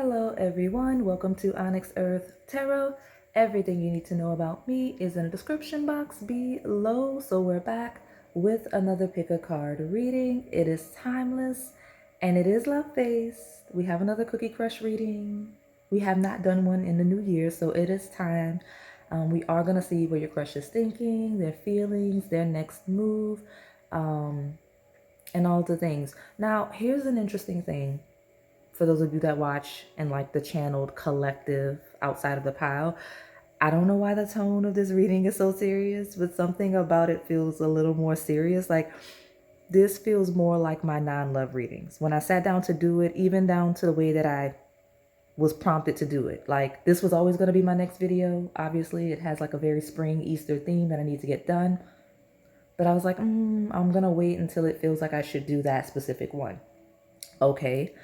Hello everyone, welcome to Onyx Earth Tarot. Everything you need to know about me is in the description box below. So we're back with another pick a card reading. It is timeless and it is love-based. We have another Cookie Crush reading. We have not done one in the new year, so it is time. We are going to see what your crush is thinking, their feelings, their next move, and all the things. Now, here's an interesting thing. For those of you that watch and like the channeled collective outside of the pile, I don't know why the tone of this reading is so serious, but something about it feels a little more serious. Like this feels more like my non-love readings. When I sat down to do it, even down to the way that I was prompted to do it. Like this was always going to be my next video. Obviously, it has like a very spring Easter theme that I need to get done. But I was like, I'm going to wait until it feels like I should do that specific one. Okay.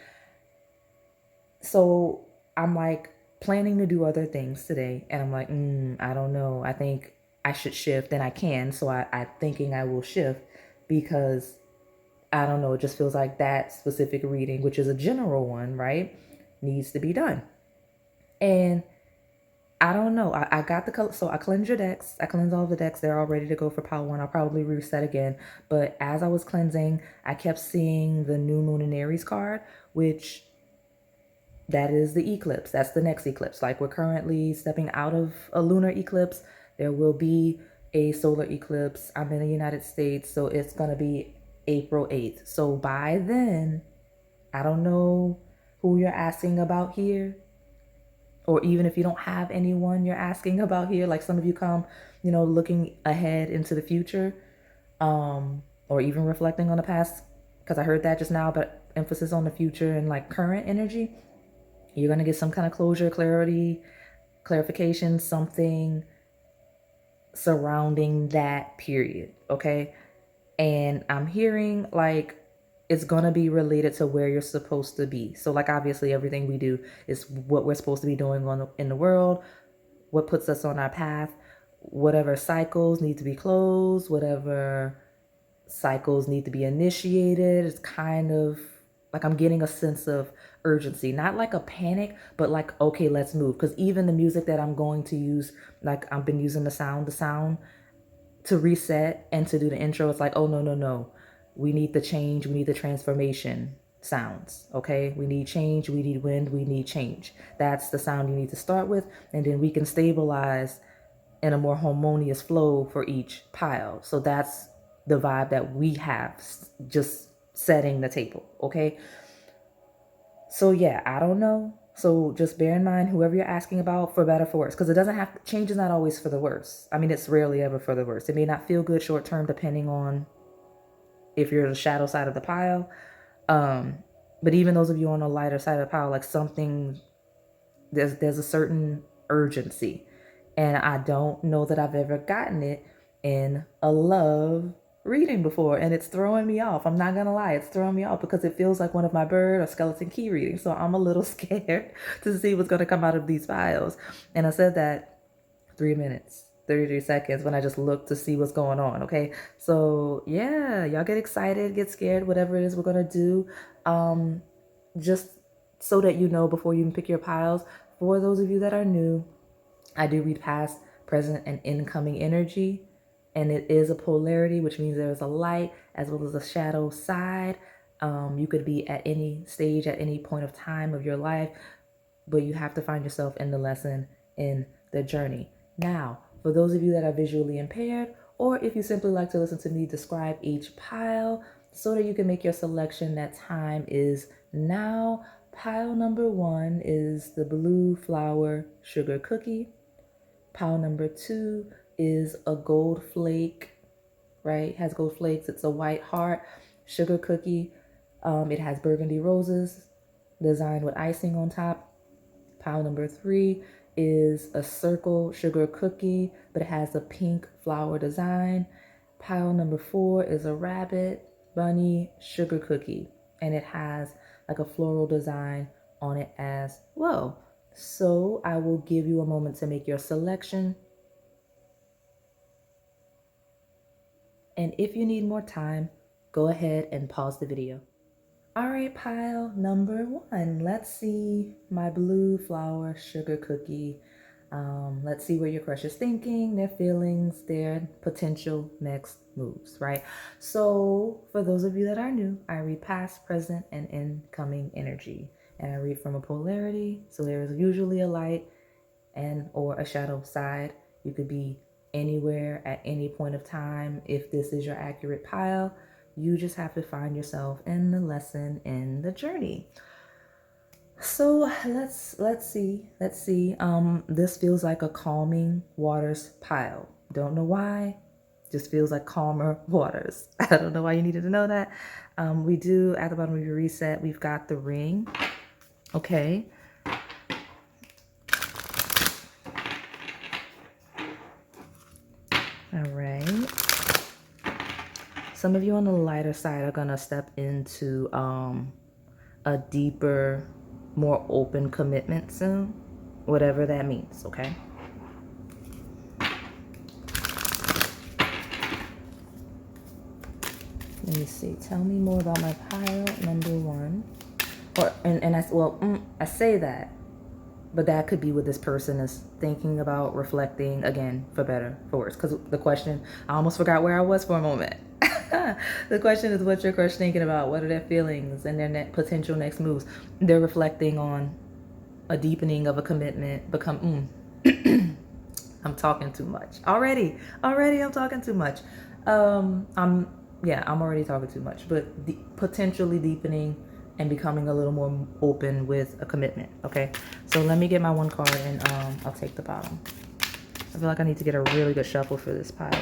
So I'm like planning to do other things today. And I'm like, I don't know. I think I should shift and I can. So I'm thinking I will shift because I don't know. It just feels like that specific reading, which is a general one, right, needs to be done. And I don't know. I got the color. So I cleanse your decks. I cleanse all the decks. They're all ready to go for pile one. I'll probably reset again. But as I was cleansing, I kept seeing the new moon in Aries card, which that is the eclipse. That's the next eclipse. Like we're currently stepping out of a lunar eclipse. There will be a solar eclipse. I'm in the United States, so it's going to be April 8th. So by then, I don't know who you're asking about here, or even if you don't have anyone you're asking about here, like some of you come, looking ahead into the future, or even reflecting on the past, because I heard that just now, but emphasis on the future and like current energy. You're going to get some kind of closure, clarity, clarification, something surrounding that period, okay? And I'm hearing like it's going to be related to where you're supposed to be. So like obviously everything we do is what we're supposed to be doing in the world, what puts us on our path, whatever cycles need to be closed, whatever cycles need to be initiated. It's kind of like I'm getting a sense of urgency, not like a panic, but like, okay, let's move. Because even the music that I'm going to use, like I've been using the sound to reset and to do the intro. It's like, oh, no, no, no. We need the change. We need the transformation sounds. Okay. We need change. We need wind. We need change. That's the sound you need to start with. And then we can stabilize in a more harmonious flow for each pile. So that's the vibe that we have, just setting the table, okay? So yeah, I don't know. So just bear in mind, whoever you're asking about, for better, for worse, because it doesn't have, change is not always for the worse. I mean, it's rarely ever for the worse. It may not feel good short term, depending on if you're the shadow side of the pile. But even those of you on the lighter side of the pile, like something, there's a certain urgency. And I don't know that I've ever gotten it in a love reading before. And it's throwing me off. I'm not going to lie. It's throwing me off because it feels like one of my bird or skeleton key readings. So I'm a little scared to see what's going to come out of these files. And I said that 3 minutes, 33 seconds when I just look to see what's going on. Okay. So yeah, y'all get excited, get scared, whatever it is we're going to do. Just so that you know before you can pick your piles. For those of you that are new, I do read past, present, and incoming energy. And it is a polarity, which means there's a light as well as a shadow side. You could be at any stage, at any point of time of your life, but you have to find yourself in the lesson, in the journey. Now, for those of you that are visually impaired, or if you simply like to listen to me describe each pile so that you can make your selection, that time is now. Pile number 1 is the blue flower sugar cookie. Pile number 2 is a gold flake, right? It has gold flakes. It's a white heart sugar cookie. It has burgundy roses designed with icing on top. Pile number 3 is a circle sugar cookie, but it has a pink flower design. Pile number 4 is a rabbit bunny sugar cookie, and it has like a floral design on it as well. So I will give you a moment to make your selection. And if you need more time, go ahead and pause the video. All right, pile number one. Let's see my blue flower sugar cookie. Let's see what your crush is thinking, their feelings, their potential next moves, right? So for those of you that are new, I read past, present, and incoming energy. And I read from a polarity. So there is usually a light and or a shadow side. You could be anywhere at any point of time. If this is your accurate pile, you just have to find yourself in the lesson, in the journey. So let's see. This feels like a calming waters pile. Don't know why. Just feels like calmer waters. I don't know why you needed to know that. We do at the bottom of your reset. We've got the ring. Okay. All right. Some of you on the lighter side are gonna step into a deeper, more open commitment soon, whatever that means, okay? Let me see. Tell me more about my pile number one. I say that, but that could be what this person is thinking about, reflecting, again, for better, for worse. Because the question, I almost forgot where I was for a moment. The question is, what's your crush thinking about? What are their feelings and their potential next moves? They're reflecting on a deepening of a commitment. I'm talking too much already. I'm talking too much. I'm already talking too much. But potentially deepening and becoming a little more open with a commitment. Okay, so let me get my one card and I'll take the bottom. I feel like I need to get a really good shuffle for this pile.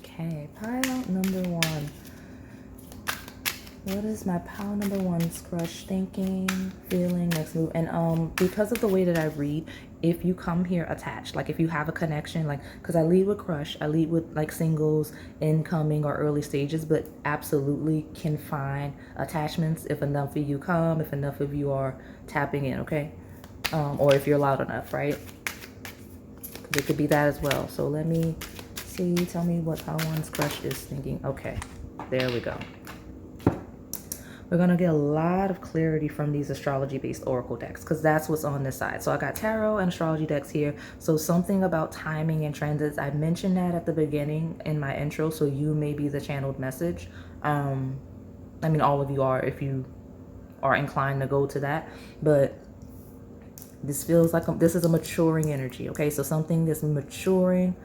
Okay, pile number one. What is my pile number one's crush thinking, feeling, next move? And because of the way that I read, if you come here attached, like if you have a connection, like, because I lead with crush, I lead with like singles, incoming or early stages, but absolutely can find attachments if enough of you come, if enough of you are tapping in, okay? Or if you're loud enough, right? It could be that as well. So let me see, tell me what pile one's crush is thinking. Okay, there we go. We're going to get a lot of clarity from these astrology-based oracle decks because that's what's on this side. So I got tarot and astrology decks here. So something about timing and transits. I mentioned that at the beginning in my intro, so you may be the channeled message. I mean, all of you are if you are inclined to go to that. But this feels like this is a maturing energy, okay? So something that's maturing,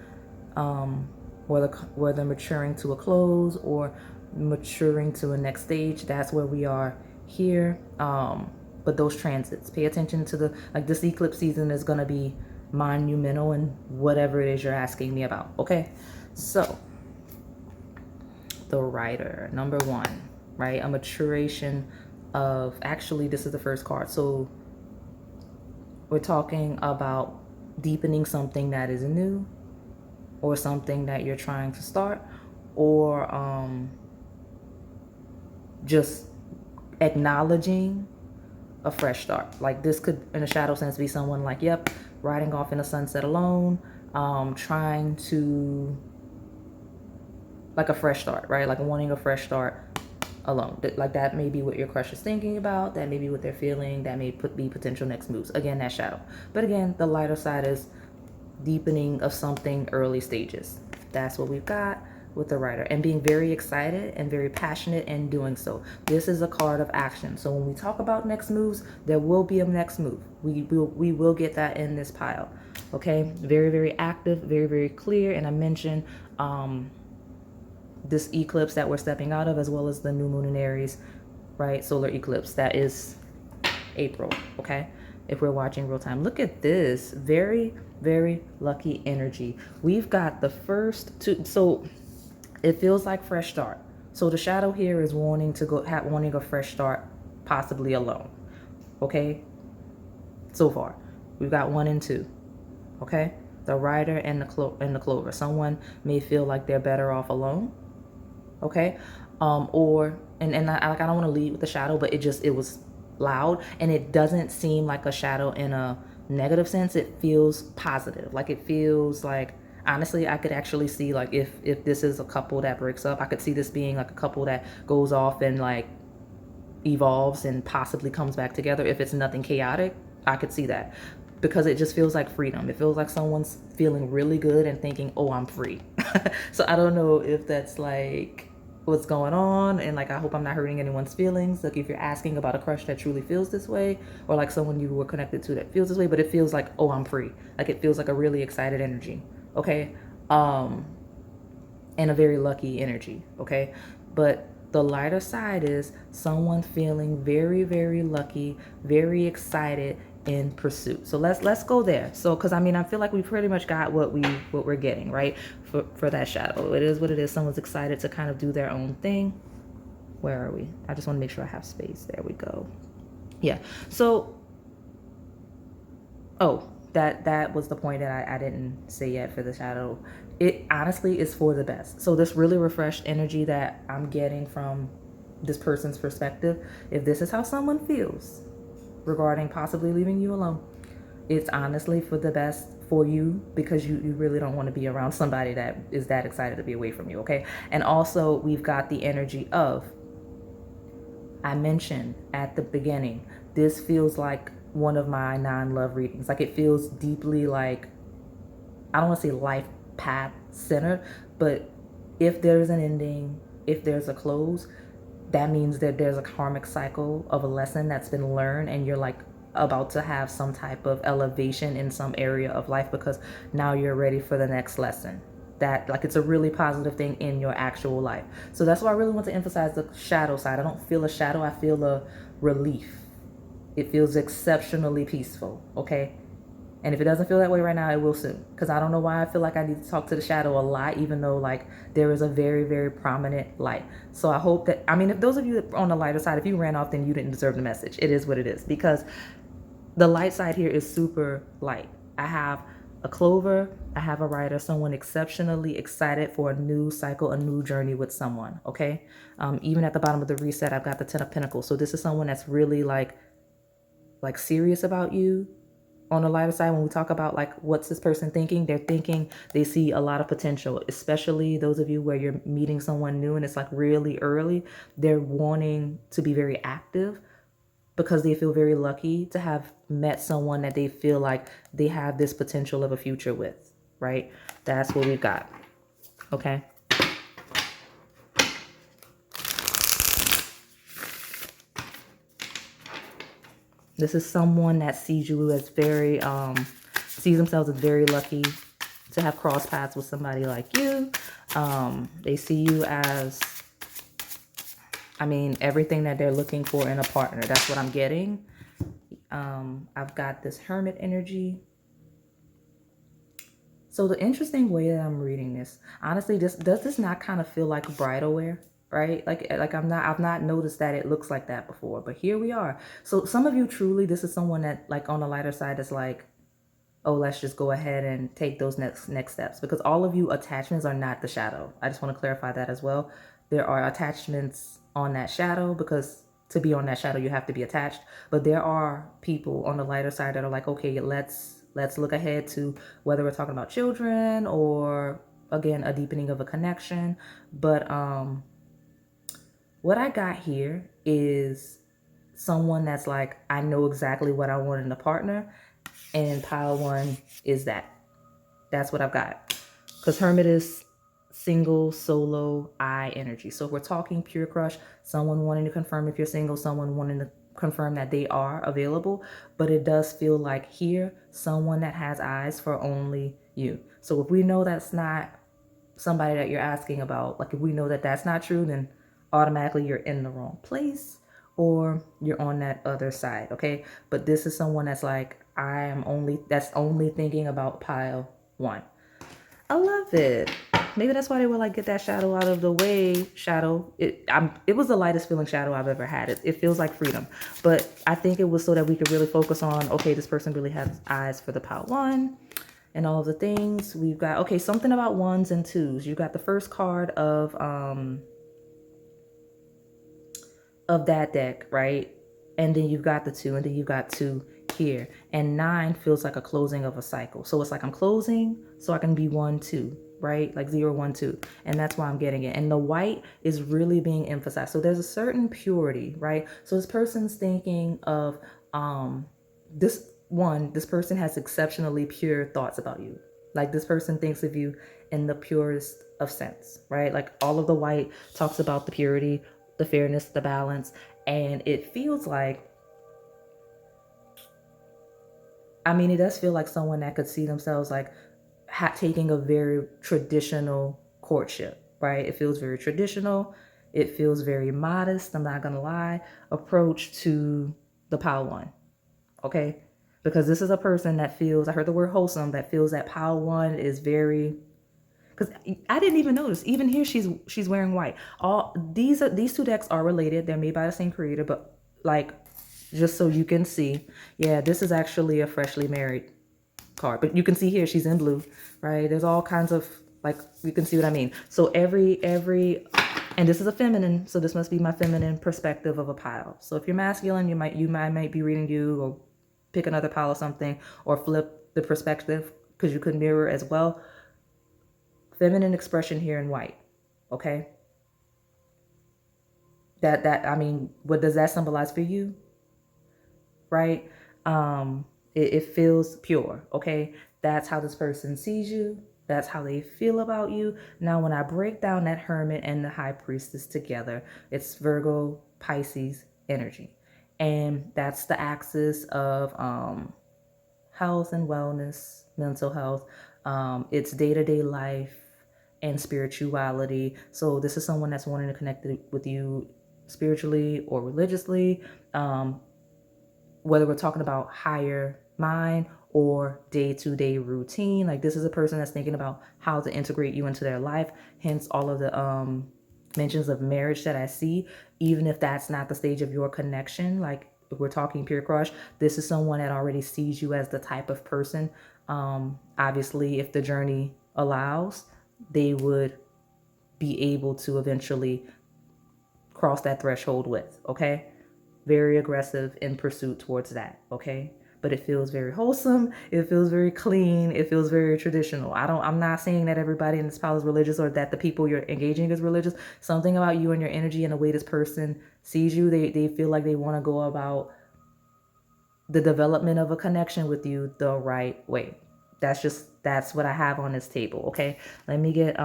whether maturing to a close or maturing to a next stage, that's where we are here. But those transits, pay attention to this eclipse season is going to be monumental in whatever it is you're asking me about. Okay, so the Rider, number one, right? A maturation of, actually this is the first card, so we're talking about deepening something that is new or something that you're trying to start, or just acknowledging a fresh start. Like this could, in a shadow sense, be someone like, yep, riding off in a sunset alone, trying to, like a fresh start, right? Like wanting a fresh start alone. Like that may be what your crush is thinking about. That may be what they're feeling. That may be potential next moves. Again, that shadow. But again, the lighter side is deepening of something, early stages. That's what we've got with the Rider, and being very excited and very passionate in doing so. This is a card of action. So when we talk about next moves, there will be a next move. We will get that in this pile. Okay, very, very active, very, very clear. And I mentioned this eclipse that we're stepping out of, as well as the new moon in Aries, right? Solar eclipse that is April. Okay, if we're watching real time, look at this. Very, very lucky energy. We've got the first two. So it feels like fresh start. So the shadow here is wanting to wanting a fresh start, possibly alone. Okay, so far we've got 1 and 2. Okay, the Rider and the Clover. Someone may feel like they're better off alone. Okay, or I don't want to lead with the shadow, but it was loud, and it doesn't seem like a shadow in a negative sense, it feels positive. Like it feels like, honestly, I could actually see like if this is a couple that breaks up, I could see this being like a couple that goes off and like evolves and possibly comes back together. If it's nothing chaotic, I could see that, because it just feels like freedom. It feels like someone's feeling really good and thinking, oh, I'm free. So I don't know if that's like what's going on, and like I hope I'm not hurting anyone's feelings. Like if you're asking about a crush that truly feels this way, or like someone you were connected to that feels this way, but it feels like, oh, I'm free. Like it feels like a really excited energy. Okay. And a very lucky energy. Okay. But the lighter side is someone feeling very, very lucky, very excited in pursuit. So let's go there. So because I mean I feel like we pretty much got what we're getting, right? For that shadow. It is what it is. Someone's excited to kind of do their own thing. Where are we? I just want to make sure I have space. There we go. Yeah. So oh, that was the point that I didn't say yet for the shadow. It honestly is for the best. So this really refreshed energy that I'm getting from this person's perspective, if this is how someone feels regarding possibly leaving you alone, it's honestly for the best for you, because you really don't want to be around somebody that is that excited to be away from you. Okay. And also we've got the energy of, I mentioned at the beginning, this feels like one of my non-love readings. Like it feels deeply like, I don't want to say life path centered, but if there's an ending, if there's a close, that means that there's a karmic cycle of a lesson that's been learned, and you're like about to have some type of elevation in some area of life, because now you're ready for the next lesson. That like it's a really positive thing in your actual life. So that's why I really want to emphasize the shadow side. I don't feel a shadow, I feel a relief. It feels exceptionally peaceful. Okay. And if it doesn't feel that way right now, it will soon. Because I don't know why I feel like I need to talk to the shadow a lot, even though like there is a very, very prominent light. So I hope that, I mean, if those of you on the lighter side, if you ran off, then you didn't deserve the message. It is what it is. Because the light side here is super light. I have a clover, I have a rider, someone exceptionally excited for a new cycle, a new journey with someone. Okay. Even at the bottom of the reset, I've got the 10 of Pentacles. So this is someone that's really like serious about you. On the lighter side, when we talk about like what's this person thinking, they're thinking they see a lot of potential, especially those of you where you're meeting someone new and it's like really early. They're wanting to be very active because they feel very lucky to have met someone that they feel like they have this potential of a future with, right? That's what we've got. Okay. This is someone that sees you as very, sees themselves as very lucky to have crossed paths with somebody like you. They see you as, I mean, everything that they're looking for in a partner. That's what I'm getting. I've got this Hermit energy. So the interesting way that I'm reading this, honestly, does this not kind of feel like bridal wear? Right? Like I've not noticed that it looks like that before, but here we are. So some of you truly, this is someone that like on the lighter side is like, oh, let's just go ahead and take those next steps, because all of you attachments are not the shadow. I just want to clarify that as well. There are attachments on that shadow, because to be on that shadow, you have to be attached. But there are people on the lighter side that are like, okay, let's look ahead to whether we're talking about children or again, a deepening of a connection. But what I got here is someone that's like, I know exactly what I want in a partner. And pile one is that. That's what I've got. Because Hermit is single, solo, I energy. So if we're talking pure crush, someone wanting to confirm if you're single, someone wanting to confirm that they are available. But it does feel like here, someone that has eyes for only you. So if we know that's not somebody that you're asking about, like if we know that that's not true, then automatically you're in the wrong place or you're on that other side. Okay. But this is someone that's like, that's only thinking about pile one. I love it. Maybe that's why they were like, get that shadow out of the way. Shadow. It was the lightest feeling shadow I've ever had. It feels like freedom. But I think it was so that we could really focus on, okay, this person really has eyes for the pile one and all of the things. We've got, okay, something about ones and twos. You got the first card of that deck, right? And then you've got the two, and then you've got two here. And 9 feels like a closing of a cycle. So it's like I'm closing so I can be 1, 2, right? Like 0, 1, 2. And that's why I'm getting it. And the white is really being emphasized. So there's a certain purity, right? So this person's thinking of this person has exceptionally pure thoughts about you. Like this person thinks of you in the purest of sense, right? Like all of the white talks about the purity, the fairness, the balance. And it feels like, I mean, it does feel like someone that could see themselves like taking a very traditional courtship, right? It feels very traditional. It feels very modest, I'm not going to lie, approach to the pile one, okay? Because this is a person that feels, I heard the word wholesome, that feels that pile one is very, because I didn't even notice. Even here, she's wearing white. All these two decks are related. They're made by the same creator, but like, just so you can see, yeah, this is actually a freshly married card. But you can see here she's in blue, right? There's all kinds of, like, you can see what I mean. So every and this is a feminine, so this must be my feminine perspective of a pile. So if you're masculine, you might be reading you, or pick another pile or something, or flip the perspective because you could mirror as well. Feminine expression here in white, okay? That I mean, what does that symbolize for you? Right? It feels pure, okay? That's how this person sees you. That's how they feel about you. Now, when I break down that Hermit and the High Priestess together, it's Virgo, Pisces energy. And that's the axis of health and wellness, mental health. It's day-to-day life and spirituality. So this is someone that's wanting to connect with you spiritually or religiously, whether we're talking about higher mind or day-to-day routine. Like this is a person that's thinking about how to integrate you into their life, hence all of the mentions of marriage that I see, even if that's not the stage of your connection. Like if we're talking pure crush, this is someone that already sees you as the type of person. Obviously, if the journey allows, they would be able to eventually cross that threshold with, okay? Very aggressive in pursuit towards that, okay? But it feels very wholesome. It feels very clean. It feels very traditional. I'm not saying that everybody in this pile is religious or that the people you're engaging is religious. Something about you and your energy and the way this person sees you, they feel like they want to go about the development of a connection with you the right way. That's what I have on this table, okay? Let me get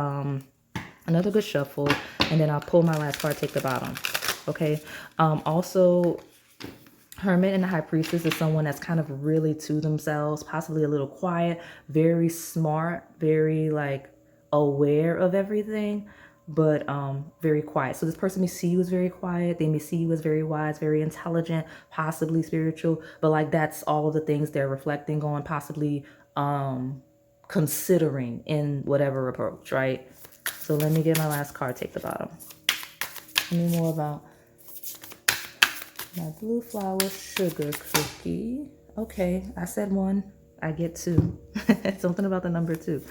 another good shuffle, and then I'll pull my last card, take the bottom, okay? Also, Hermit and the High Priestess is someone that's kind of really to themselves, possibly a little quiet, very smart, very like aware of everything, but very quiet. So this person may see you as very quiet. They may see you as very wise, very intelligent, possibly spiritual, but like that's all the things they're reflecting on, possibly considering in whatever approach, right? So let me get my last card, take the bottom. Tell me more about my blue flower sugar cookie. Okay, I said 1. I get 2. Something about the number 2.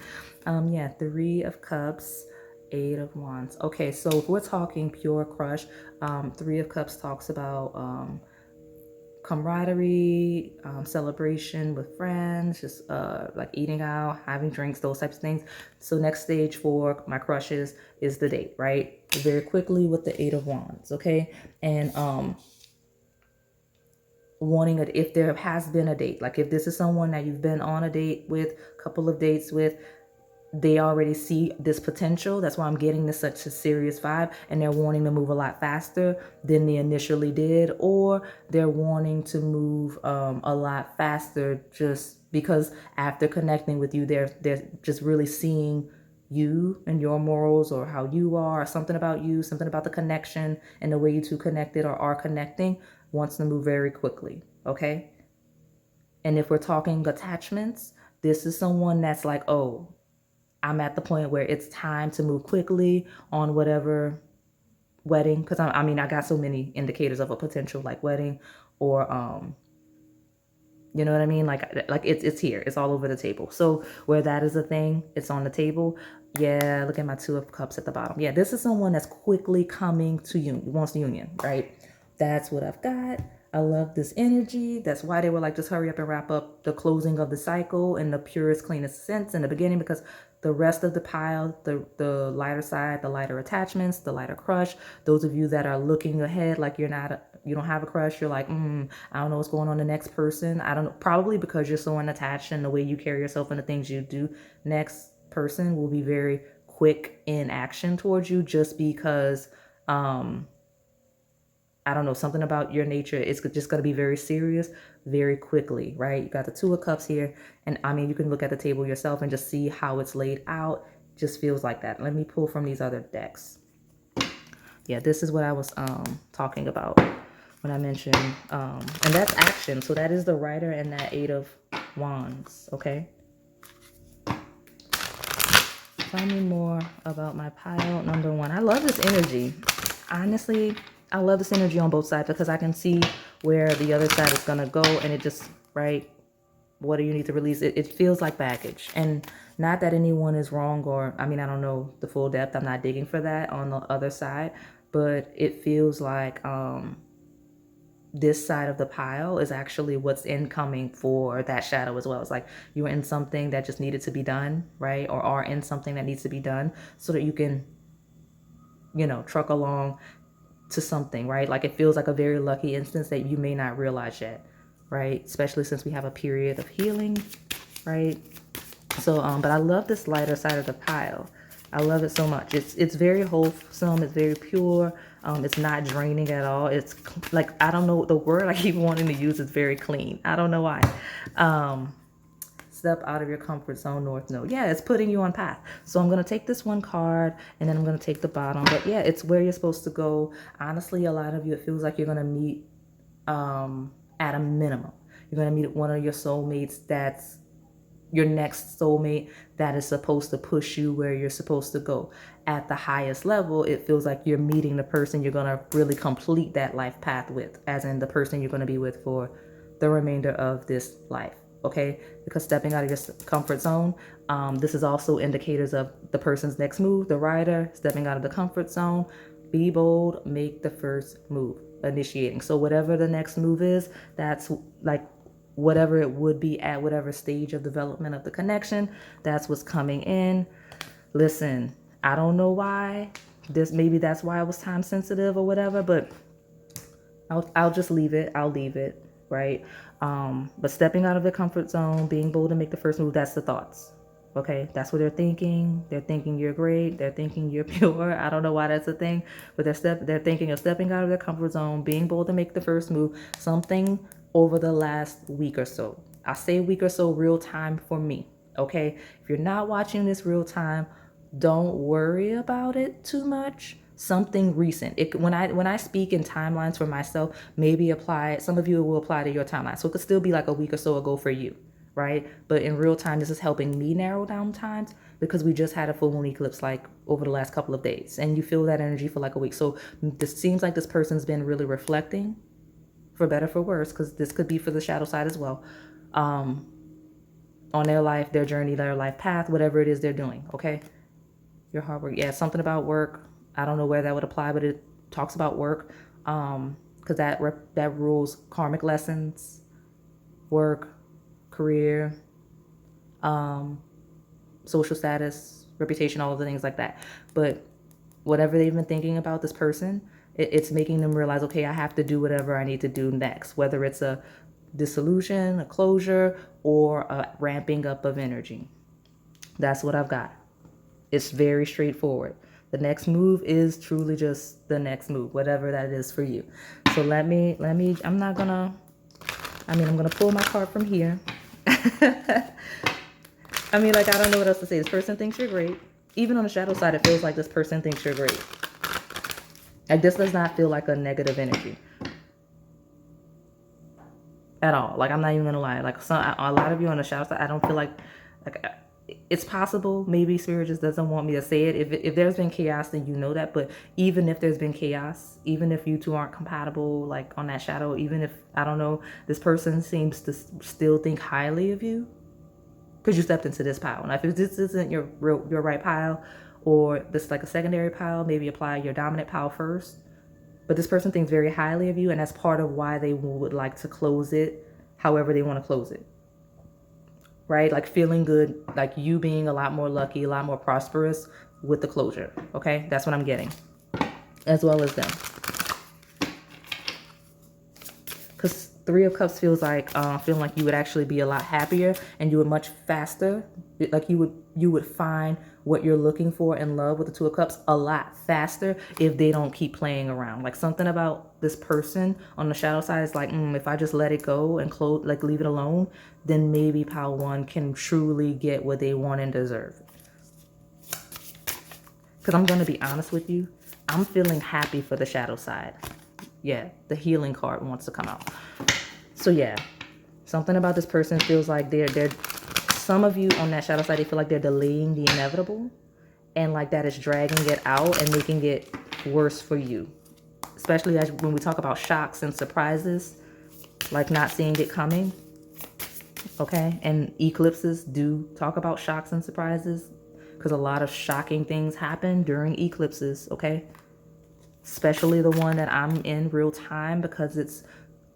Yeah, 3 of Cups, 8 of Wands. Okay, so if we're talking pure crush, 3 of Cups talks about camaraderie, celebration with friends, just like eating out, having drinks, those types of things. So next stage for my crushes is the date, right? Very quickly with the 8 of Wands, okay? And wanting it, if there has been a date, like if this is someone that you've been on a date with, a couple of dates with, they already see this potential. That's why I'm getting this such a serious vibe, and they're wanting to move a lot faster than they initially did, or they're wanting to move a lot faster just because after connecting with you, they're just really seeing you and your morals, or how you are, or something about you, something about the connection and the way you two connected or are connecting, wants to move very quickly, okay? And if we're talking attachments, this is someone that's like, oh, I'm at the point where it's time to move quickly on whatever wedding, because I mean, I got so many indicators of a potential like wedding, or you know what I mean? Like it's here, it's all over the table. So where that is a thing, it's on the table. Yeah, look at my 2 of Cups at the bottom. Yeah, this is someone that's quickly coming to you, wants the union, right? That's what I've got. I love this energy. That's why they were like, just hurry up and wrap up the closing of the cycle in the purest, cleanest sense in the beginning, because the rest of the pile, the lighter side, the lighter attachments, the lighter crush, those of you that are looking ahead, like you don't have a crush, you're like, I don't know what's going on the next person. I don't know, probably because you're so unattached in the way you carry yourself and the things you do. Next person will be very quick in action towards you, just because, I don't know, something about your nature. It's just going to be very serious very quickly, right? You got the Two of Cups here. And I mean, you can look at the table yourself and just see how it's laid out. Just feels like that. Let me pull from these other decks. Yeah, this is what I was talking about when I mentioned, and that's action. So that is the Rider and that Eight of Wands, okay? Tell me more about my pile number one. I love this energy. Honestly, I love this energy on both sides because I can see where the other side is going to go, and it just, right, what do you need to release? It feels like baggage. And not that anyone is wrong, or, I mean, I don't know the full depth. I'm not digging for that on the other side, but it feels like this side of the pile is actually what's incoming for that shadow as well. It's like you were in something that just needed to be done, right? Or are in something that needs to be done so that you can, you know, truck along to something, right? Like it feels like a very lucky instance that you may not realize yet, right? Especially since we have a period of healing, right? So, but I love this lighter side of the pile. I love it so much. It's very wholesome. It's very pure. It's not draining at all. It's like, I don't know, the word I keep wanting to use is very clean. I don't know why. Step out of your comfort zone, North Node. Yeah, it's putting you on path. So I'm going to take this one card and then I'm going to take the bottom. But yeah, it's where you're supposed to go. Honestly, a lot of you, it feels like you're going to meet at a minimum. You're going to meet one of your soulmates that's your next soulmate that is supposed to push you where you're supposed to go. At the highest level, it feels like you're meeting the person you're going to really complete that life path with, as in the person you're going to be with for the remainder of this life. Okay, because stepping out of your comfort zone, this is also indicators of the person's next move. The Rider, stepping out of the comfort zone, be bold, make the first move, initiating. So whatever the next move is, that's like whatever it would be at whatever stage of development of the connection, that's what's coming in. Listen, I don't know why maybe that's why I was time sensitive or whatever, but I'll just leave it. I'll leave it, right? But stepping out of the comfort zone, being bold to make the first move, that's the thoughts. Okay, that's what they're thinking. They're thinking you're great. They're thinking you're pure. I don't know why that's a thing, but they're thinking of stepping out of their comfort zone, being bold to make the first move. Something over the last week or so. I say week or so, real time for me. Okay, if you're not watching this real time, don't worry about it too much. Something recent. When I speak in timelines for myself, maybe apply. Some of you will apply to your timeline, so it could still be like a week or so ago for you, right? But in real time, this is helping me narrow down times because we just had a full moon eclipse like over the last couple of days, and you feel that energy for like a week. So this seems like this person's been really reflecting, for better for worse, because this could be for the shadow side as well, on their life, their journey, their life path, whatever it is they're doing. Okay, your hard work. Yeah, something about work. I don't know where that would apply, but it talks about work, because that rules karmic lessons, work, career, social status, reputation, all of the things like that. But whatever they've been thinking about this person, it's making them realize, okay, I have to do whatever I need to do next, whether it's a dissolution, a closure, or a ramping up of energy. That's what I've got. It's very straightforward. The next move is truly just the next move, whatever that is for you. So I'm gonna pull my card from here. I mean, like, I don't know what else to say. This person thinks you're great. Even on the shadow side, it feels like this person thinks you're great. Like, this does not feel like a negative energy at all. Like, I'm not even gonna lie. Like, a lot of you on the shadow side, I don't feel like it's possible. Maybe Spirit just doesn't want me to say it. If there's been chaos, then you know that. But even if there's been chaos, even if you two aren't compatible, like on that shadow, even if, I don't know, this person seems to still think highly of you because you stepped into this pile. Now, if this isn't your right pile, or this is like a secondary pile, maybe apply your dominant pile first. But this person thinks very highly of you, and that's part of why they would like to close it however they want to close it. Right? Like feeling good, like you being a lot more lucky, a lot more prosperous with the closure. Okay? That's what I'm getting. As well as them. Because Three of Cups feels like feeling like you would actually be a lot happier, and you would much faster. Like you would find what you're looking for in love with the Two of Cups a lot faster if they don't keep playing around. Like something about this person on the shadow side is like, if I just let it go and close, like leave it alone, then maybe pile one can truly get what they want and deserve. Because I'm going to be honest with you, I'm feeling happy for the shadow side. Yeah, the healing card wants to come out. So yeah, something about this person feels like they're some of you on that shadow side, they feel like they're delaying the inevitable, and like that is dragging it out and making it worse for you. Especially as when we talk about shocks and surprises, like not seeing it coming. Okay, and eclipses do talk about shocks and surprises, because a lot of shocking things happen during eclipses. Okay, especially the one that I'm in real time, because it's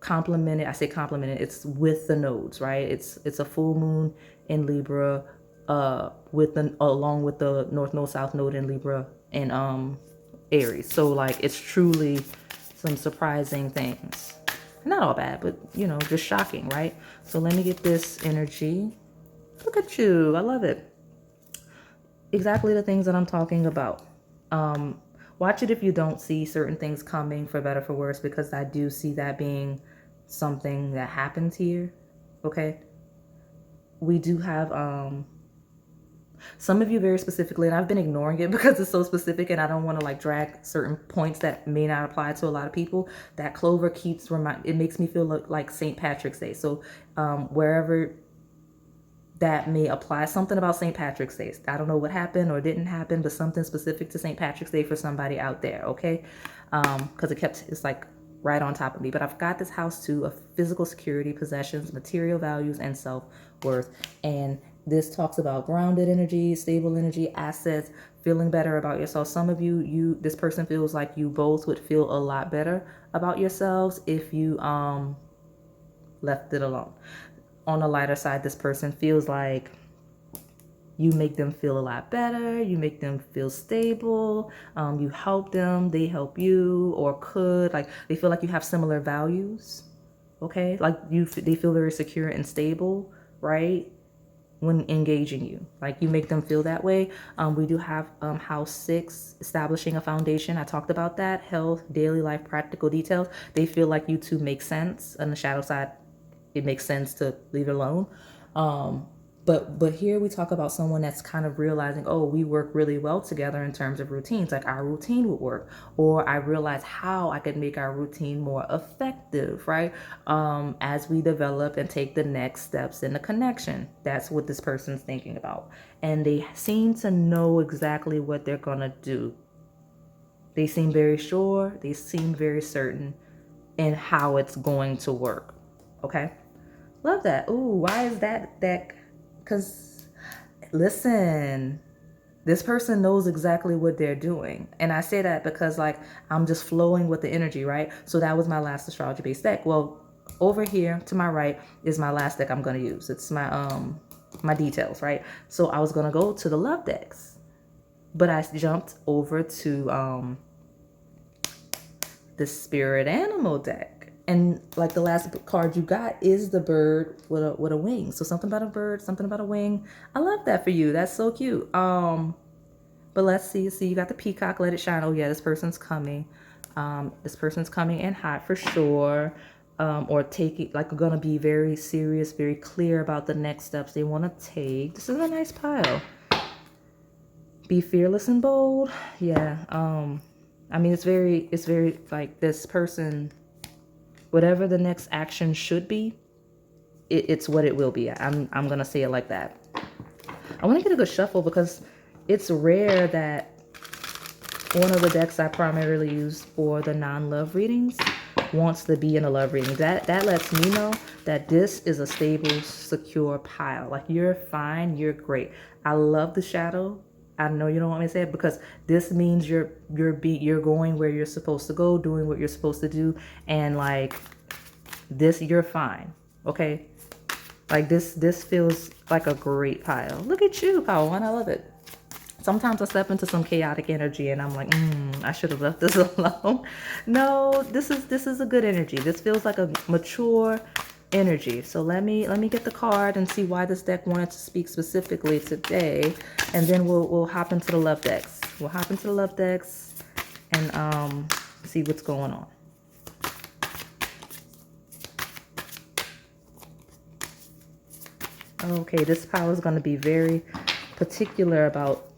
complemented. I say complemented, it's with the nodes, right? It's a full moon in Libra, along with the north node, south node in Libra and Aries. So like it's truly some surprising things. Not all bad, but you know, just shocking, right? So let me get this energy. Look at you. I love it. Exactly the things that I'm talking about. Watch it if you don't see certain things coming, for better for worse, because I do see that being something that happens here. Okay, we do have some of you very specifically, and I've been ignoring it because it's so specific and I don't want to like drag certain points that may not apply to a lot of people. That clover keeps it makes me feel like St. Patrick's Day. So wherever that may apply, something about St. Patrick's Day. I don't know what happened or didn't happen, but something specific to St. Patrick's Day for somebody out there, okay? Because it's like right on top of me. But I've got this house too of physical security, possessions, material values, and self-worth. And this talks about grounded energy, stable energy, assets, feeling better about yourself. Some of this person feels like you both would feel a lot better about yourselves if you left it alone. On the lighter side, this person feels like you make them feel a lot better. You make them feel stable. You help them. They help you, or could. Like they feel like you have similar values. Okay, like they feel very secure and stable, right? When engaging you, like you make them feel that way. We do have house 6, establishing a foundation. I talked about that. Health, daily life, practical details. They feel like you two make sense. On the shadow side, it makes sense to leave it alone. But here we talk about someone that's kind of realizing, oh, we work really well together in terms of routines. Like our routine would work, or I realize how I could make our routine more effective, right? As we develop and take the next steps in the connection. That's what this person's thinking about. And they seem to know exactly what they're gonna do. They seem very sure. They seem very certain in how it's going to work. Okay? Love that. Ooh, why is that? Because, listen, this person knows exactly what they're doing. And I say that because, like, I'm just flowing with the energy, right? So that was my last astrology-based deck. Well, over here to my right is my last deck I'm going to use. It's my details, right? So I was going to go to the love decks. But I jumped over to the spirit animal deck. And like the last card you got is the bird with a wing. So something about a bird, something about a wing. I love that for you. That's so cute. But let's see. See, you got the peacock, let it shine. Oh yeah, this person's coming. This person's coming in hot for sure. Or taking, like, gonna be very serious, very clear about the next steps they want to take. This is a nice pile. Be fearless and bold. Yeah. I mean, it's very like this person, whatever the next action should be, it's what it will be. I'm gonna say it like that. I want to get a good shuffle because it's rare that one of the decks I primarily use for the non-love readings wants to be in a love reading. That lets me know that this is a stable, secure pile. Like, you're fine, you're great. I love the shadow. I know you don't want me to say it, because this means you're going where you're supposed to go, doing what you're supposed to do, and like this, you're fine. Okay, like this feels like a great pile. Look at you, pile one. I love it. Sometimes I step into some chaotic energy and I'm like, I should have left this alone. No, this is a good energy. This feels like a mature energy. So let me get the card and see why this deck wanted to speak specifically today, and then we'll hop into the love decks. We'll hop into the love decks and see what's going on. Okay, this pile is going to be very particular about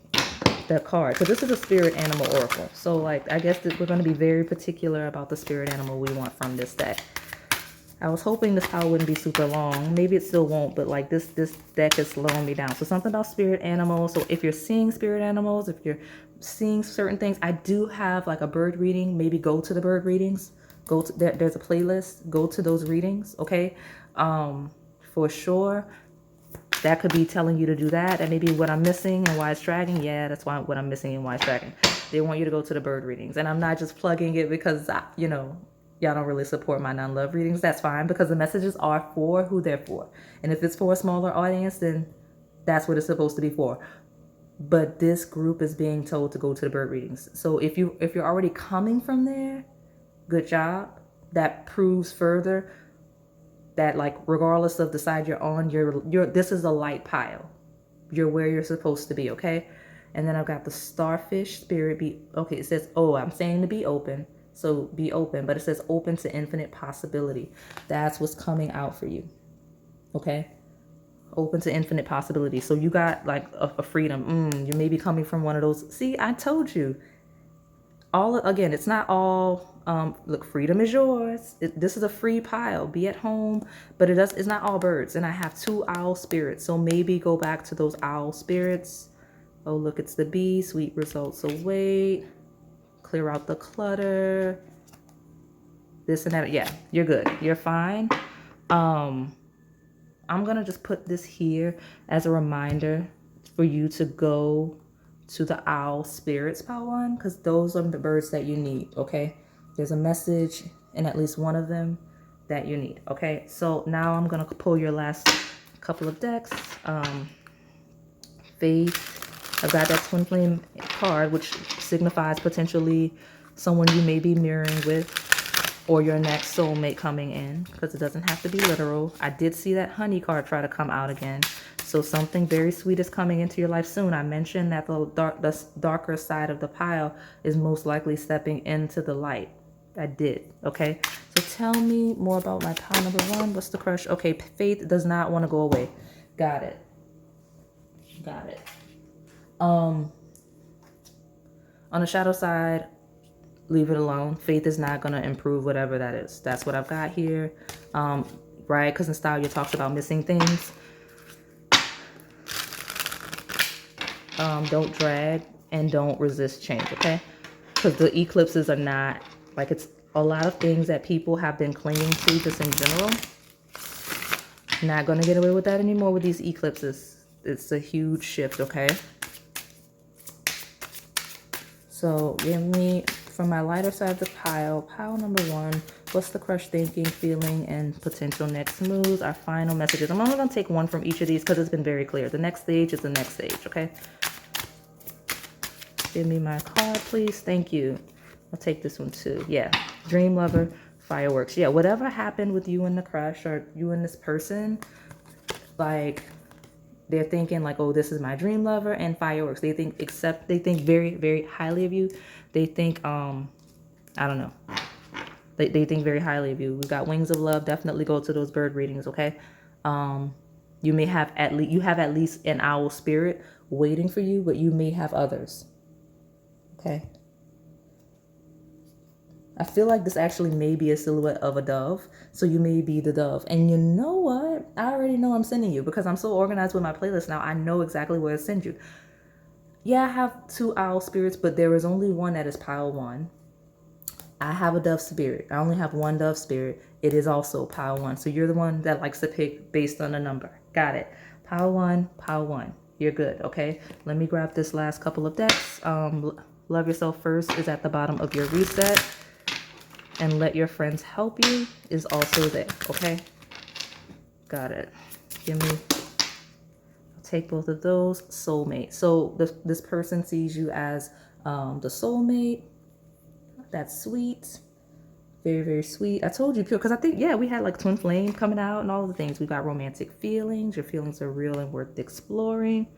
the card, because this is a spirit animal oracle. So like, I guess that we're going to be very particular about the spirit animal we want from this deck. I was hoping this pile wouldn't be super long. Maybe it still won't, but like this deck is slowing me down. So something about spirit animals. So if you're seeing spirit animals, if you're seeing certain things, I do have like a bird reading. Maybe go to the bird readings. Go to there's a playlist. Go to those readings, okay? For sure. That could be telling you to do that. And maybe what I'm missing and why it's dragging. Yeah, that's why what I'm missing and why it's dragging. They want you to go to the bird readings. And I'm not just plugging it because, you know, y'all don't really support my non-love readings. That's fine, because the messages are for who they're for. And if it's for a smaller audience, then that's what it's supposed to be for. But this group is being told to go to the bird readings. So if you're already coming from there, good job. That proves further that like regardless of the side you're on, this is a light pile. You're where you're supposed to be, okay? And then I've got the starfish spirit okay, it says, oh, I'm saying to be open. So be open, but it says open to infinite possibility. That's what's coming out for you. Okay? Open to infinite possibility. So you got like a freedom. You may be coming from one of those. See, I told you. Again, it's not all look, freedom is yours. This is a free pile. Be at home, but it's not all birds. And I have 2 owl spirits, so maybe go back to those owl spirits. Oh, look, it's the bee. Sweet results await. Clear out the clutter. This and that. Yeah, you're good. You're fine. I'm gonna just put this here as a reminder for you to go to the owl spirits pile one, because those are the birds that you need. Okay, there's a message in at least one of them that you need. Okay, so now I'm gonna pull your last couple of decks. Faith. I've got that twin flame card, which signifies potentially someone you may be mirroring with, or your next soulmate coming in, because it doesn't have to be literal. I did see that honey card try to come out again. So something very sweet is coming into your life soon. I mentioned that the darker side of the pile is most likely stepping into the light. I did, okay? So tell me more about my pile number 1. What's the crush? Okay, faith does not want to go away. Got it. Got it. On the shadow side, leave it alone. Faith is not going to improve whatever that is. That's what I've got here. Right? Because in style, you talked about missing things. Don't drag and don't resist change, okay? Because the eclipses are not, like, it's a lot of things that people have been clinging to just in general. Not going to get away with that anymore with these eclipses. It's a huge shift, okay? So give me, from my lighter side of the pile number 1, what's the crush thinking, feeling, and potential next moves? Our final messages. I'm only going to take 1 from each of these because it's been very clear. The next stage is the next stage, okay? Give me my card, please. Thank you. I'll take this one too. Yeah. Dream lover, fireworks. Yeah, whatever happened with you and the crush, or you and this person, like, they're thinking like, oh, this is my dream lover, and fireworks. They think very, very highly of you. They think, I don't know. They think very highly of you. We've got wings of love. Definitely go to those bird readings, okay? You may have at least an owl spirit waiting for you, but you may have others. Okay. I feel like this actually may be a silhouette of a dove. So you may be the dove. And you know what? I already know I'm sending you, because I'm so organized with my playlist now. I know exactly where to send you. Yeah, I have 2 owl spirits, but there is only one that is pile 1. I have a dove spirit. I only have 1 dove spirit. It is also pile 1. So you're the one that likes to pick based on the number. Got it. Pile 1, pile 1. you're good, okay? Let me grab this last couple of decks. Love Yourself First is at the bottom of your reset. And Let Your Friends Help You is also there, okay? Got it. Give me, I'll take both of those. Soulmate. So this person sees you as the soulmate. That's sweet. Very, very sweet. I told you, because I think, yeah, we had like twin flame coming out and all of the things. We got romantic feelings. Your feelings are real and worth exploring.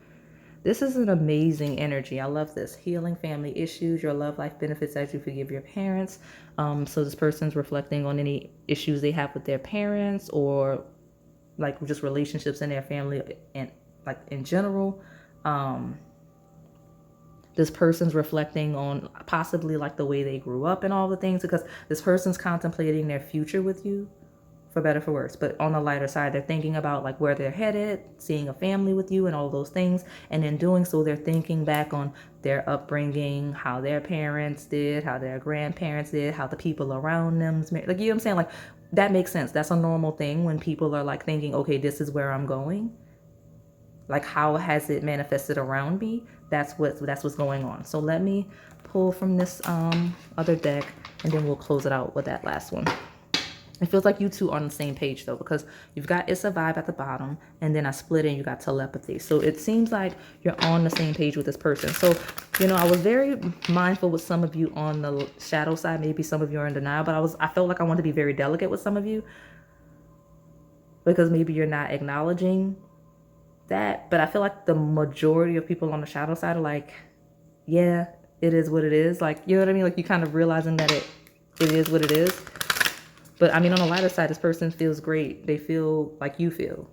This is an amazing energy. I love this. Healing family issues. Your love life benefits as you forgive your parents. So this person's reflecting on any issues they have with their parents, or like just relationships in their family and like in general. This person's reflecting on possibly like the way they grew up and all the things, because this person's contemplating their future with you, for better for worse. But on the lighter side, they're thinking about like where they're headed, seeing a family with you and all those things. And in doing so, they're thinking back on their upbringing, how their parents did, how their grandparents did, how the people around them, like, you know what I'm saying? Like, that makes sense. That's a normal thing when people are like thinking, okay, this is where I'm going. Like, how has it manifested around me? That's what's going on. So let me pull from this other deck, and then we'll close it out with that last one. It feels like you two are on the same page though, because you've got It's a Vibe at the bottom, and then I split it and you got Telepathy. So it seems like you're on the same page with this person. So, you know, I was very mindful with some of you on the shadow side. Maybe some of you are in denial, but I felt like I wanted to be very delicate with some of you, because maybe you're not acknowledging that. But I feel like the majority of people on the shadow side are like, yeah, it is what it is. Like, you know what I mean? Like, you kind of realizing that it is what it is. But I mean, on the lighter side, this person feels great. They feel like you feel.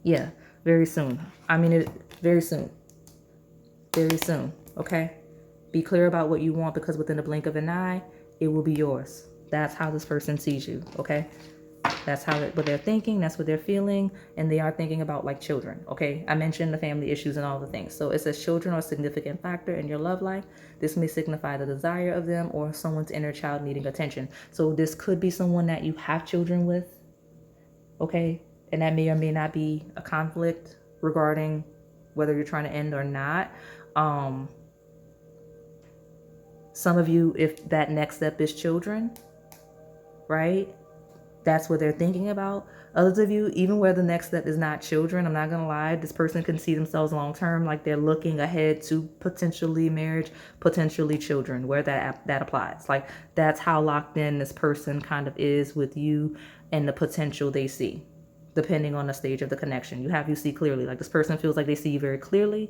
Yeah, very soon. I mean, very soon. Very soon, okay? Be clear about what you want, because within the blink of an eye, it will be yours. That's how this person sees you, okay? That's what they're thinking. That's what they're feeling. And they are thinking about like children. Okay. I mentioned the family issues and all the things. So it says children are a significant factor in your love life. This may signify the desire of them or someone's inner child needing attention. So this could be someone that you have children with. Okay. And that may or may not be a conflict regarding whether you're trying to end or not. Some of you, if that next step is children, right? That's what they're thinking about. Others of you, even where the next step is not children, I'm not gonna lie, this person can see themselves long term, like they're looking ahead to potentially marriage, potentially children, where that applies. Like, that's how locked in this person kind of is with you and the potential they see, depending on the stage of the connection. You see clearly. Like, this person feels like they see you very clearly,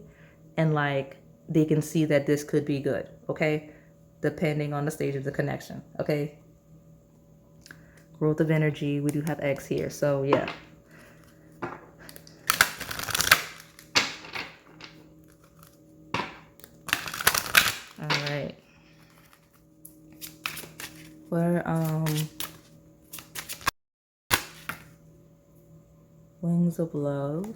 and like they can see that this could be good, okay? Depending on the stage of the connection, okay? Growth of energy, we do have X here, so yeah. All right. Where Wings of Love.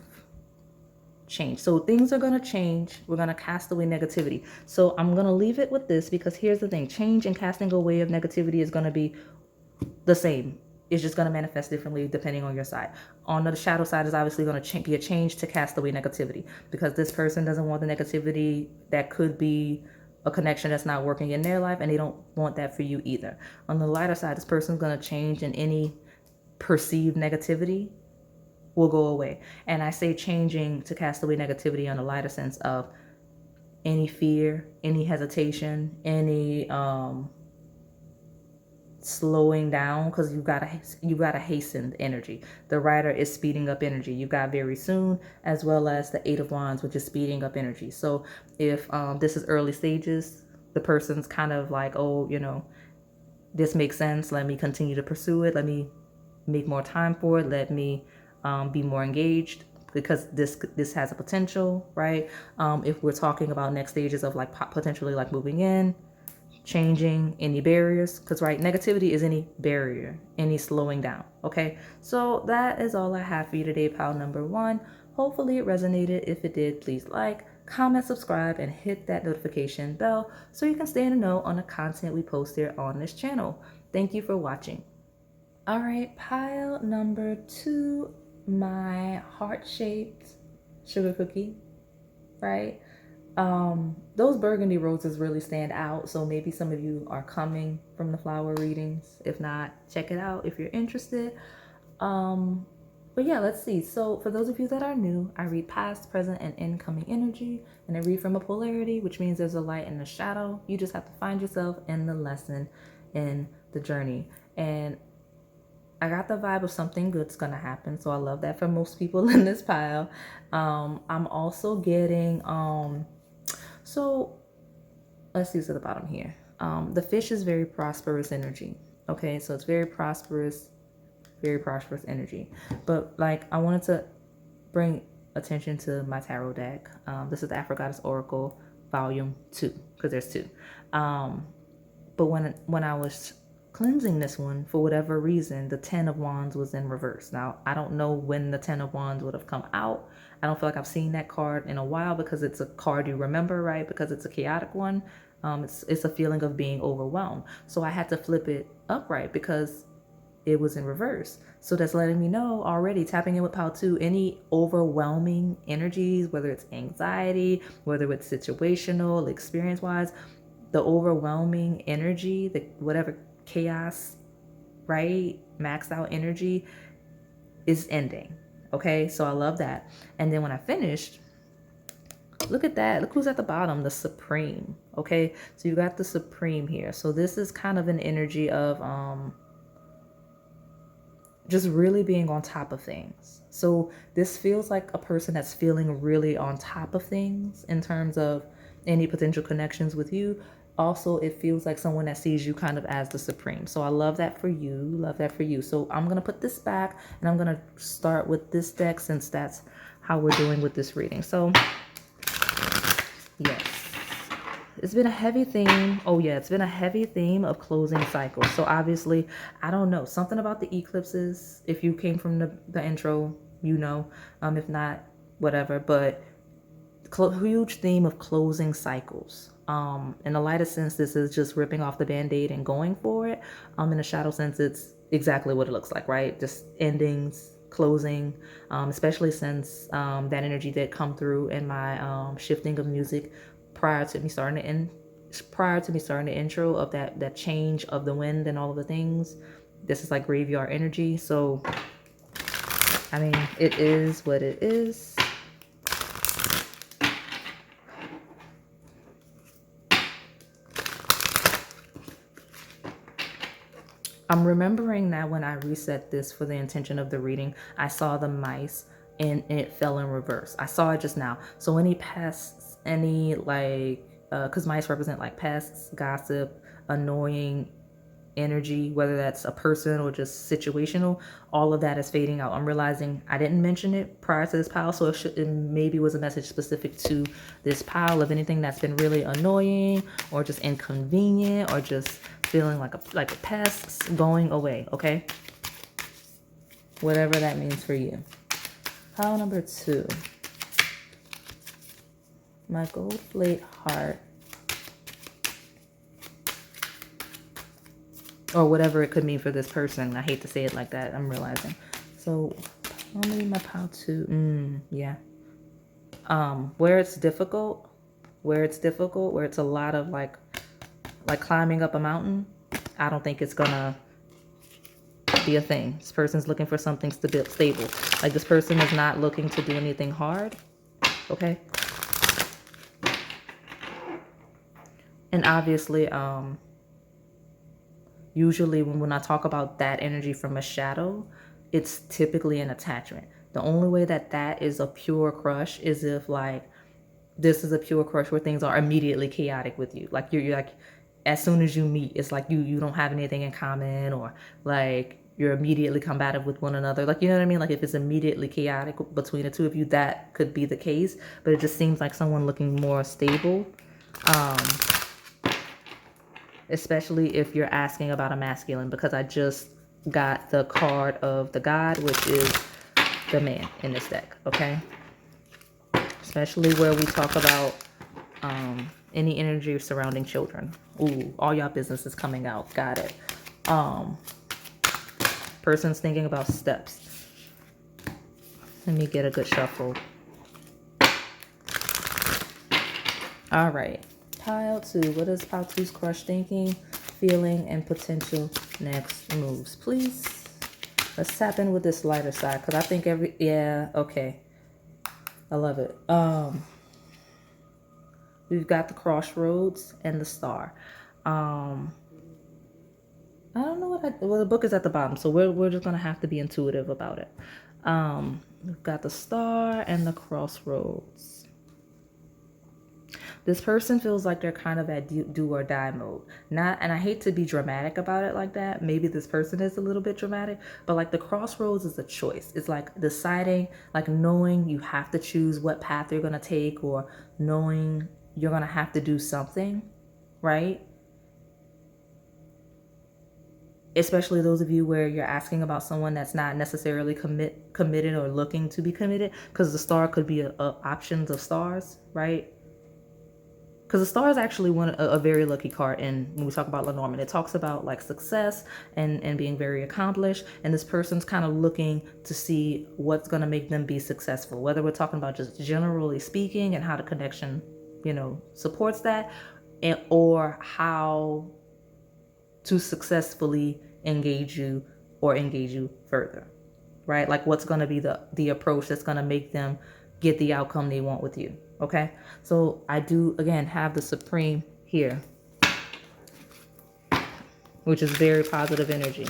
Change. So things are going to change. We're going to cast away negativity. So I'm going to leave it with this, because here's the thing. Change and casting away of negativity is going to be the same. It's just going to manifest differently depending on your side. On the shadow side is obviously going to be a change to cast away negativity, because this person doesn't want the negativity that could be a connection that's not working in their life, and they don't want that for you either. On the lighter side, this person's going to change, and any perceived negativity will go away. And I say changing to cast away negativity on the lighter sense of any fear, any hesitation, any slowing down, because you've got a hastened energy. The Rider is speeding up energy. You've got very soon, as well as the Eight of Wands, which is speeding up energy. So if this is early stages, the person's kind of like, oh, you know, this makes sense. Let me continue to pursue it. Let me make more time for it. Let me be more engaged, because this has a potential, right? If we're talking about next stages of like potentially like moving in, changing, any barriers, because right, negativity is any barrier, any slowing down. Okay, so that is all I have for you today, pile number 1. Hopefully it resonated. If it did, please like, comment, subscribe, and hit that notification bell so you can stay in the know on the content we post here on this channel. Thank you for watching. All right, pile number 2, my heart-shaped sugar cookie, right? Those burgundy roses really stand out. So maybe some of you are coming from the flower readings. If not, check it out if you're interested. But yeah, let's see. So for those of you that are new, I read past, present, and incoming energy, and I read from a polarity, which means there's a light and a shadow. You just have to find yourself in the lesson, in the journey. And I got the vibe of something good's gonna happen. So I love that for most people in this pile. I'm also getting so let's see what's at the bottom here. The fish is very prosperous energy. Okay, so it's very prosperous energy. But like I wanted to bring attention to my tarot deck. This is the Afro Goddess Oracle Volume 2, because there's 2. But when I was cleansing this one, for whatever reason, the 10 of Wands was in reverse. Now, I don't know when the 10 of Wands would have come out. I don't feel like I've seen that card in a while, because it's a card you remember, right? Because it's a chaotic one. It's a feeling of being overwhelmed. So I had to flip it upright because it was in reverse. So that's letting me know already, tapping in with pile 2, any overwhelming energies, whether it's anxiety, whether it's situational, experience-wise, the overwhelming energy, the whatever chaos, right? Maxed out energy is ending. Okay, so I love that. And then when I finished, look at that. Look who's at the bottom, the Supreme. Okay, so you got the Supreme here. So this is kind of an energy of just really being on top of things. So this feels like a person that's feeling really on top of things in terms of any potential connections with you. Also, it feels like someone that sees you kind of as the Supreme. So I love that for you. Love that for you. So I'm going to put this back and I'm going to start with this deck, since that's how we're doing with this reading. So yes, it's been a heavy theme. Oh yeah, it's been a heavy theme of closing cycles. So obviously, I don't know, something about the eclipses. If you came from the intro, you know, if not, whatever, but huge theme of closing cycles. In the lighter sense, this is just ripping off the band-aid and going for it. In the shadow sense, it's exactly what it looks like, right? Just endings, closing, especially since that energy did come through in my shifting of music prior to me starting the intro of that change of the wind and all of the things. This is like graveyard energy. So I mean, it is what it is. I'm remembering that when I reset this for the intention of the reading, I saw the mice and it fell in reverse. I saw it just now. So any pests, any like, because mice represent like pests, gossip, annoying energy, whether that's a person or just situational, all of that is fading out. I'm realizing I didn't mention it prior to this pile, so it maybe was a message specific to this pile of anything that's been really annoying or just inconvenient or just feeling like a pest going away. Okay, whatever that means for you. Pile number 2, my gold plate heart, or whatever it could mean for this person. I hate to say it like that, I'm realizing. So I'll leave my pile 2. Yeah. Where it's difficult, where it's a lot of like climbing up a mountain, I don't think it's gonna be a thing. This person's looking for something stable. Like, this person is not looking to do anything hard. Okay. And obviously, usually when I talk about that energy from a shadow, it's typically an attachment. The only way that is a pure crush is if like this is a pure crush where things are immediately chaotic with you. Like you're like, as soon as you meet, it's like you don't have anything in common, or like you're immediately combative with one another. Like, you know what I mean? Like, if it's immediately chaotic between the two of you, that could be the case. But it just seems like someone looking more stable. Especially if you're asking about a masculine, because I just got the card of the God, which is the man in this deck. Okay. Especially where we talk about any energy surrounding children. Ooh, all y'all business is coming out. Got it. Person's thinking about steps. Let me get a good shuffle. All right. Pile 2. What is pile 2's crush thinking, feeling, and potential next moves? Please. Let's tap in with this lighter side because I think yeah, okay. I love it. We've got the crossroads and the star. I don't know well, the book is at the bottom, so we're just gonna have to be intuitive about it. We've got the star and the crossroads. This person feels like they're kind of at do or die mode. And I hate to be dramatic about it like that. Maybe this person is a little bit dramatic, but like the crossroads is a choice. It's like deciding, like knowing you have to choose what path you're going to take, or knowing you're going to have to do something, right? Especially those of you where you're asking about someone that's not necessarily committed or looking to be committed, because the star could be options of stars, right? Because the star is actually a very lucky card when we talk about Lenormand. It talks about like success and being very accomplished. And this person's kind of looking to see what's going to make them be successful. Whether we're talking about just generally speaking and how the connection, supports that, or how to successfully engage you or engage you further, right? Like what's going to be the approach that's going to make them get the outcome they want with you. Okay, so I do again have the Supreme here, which is very positive energy.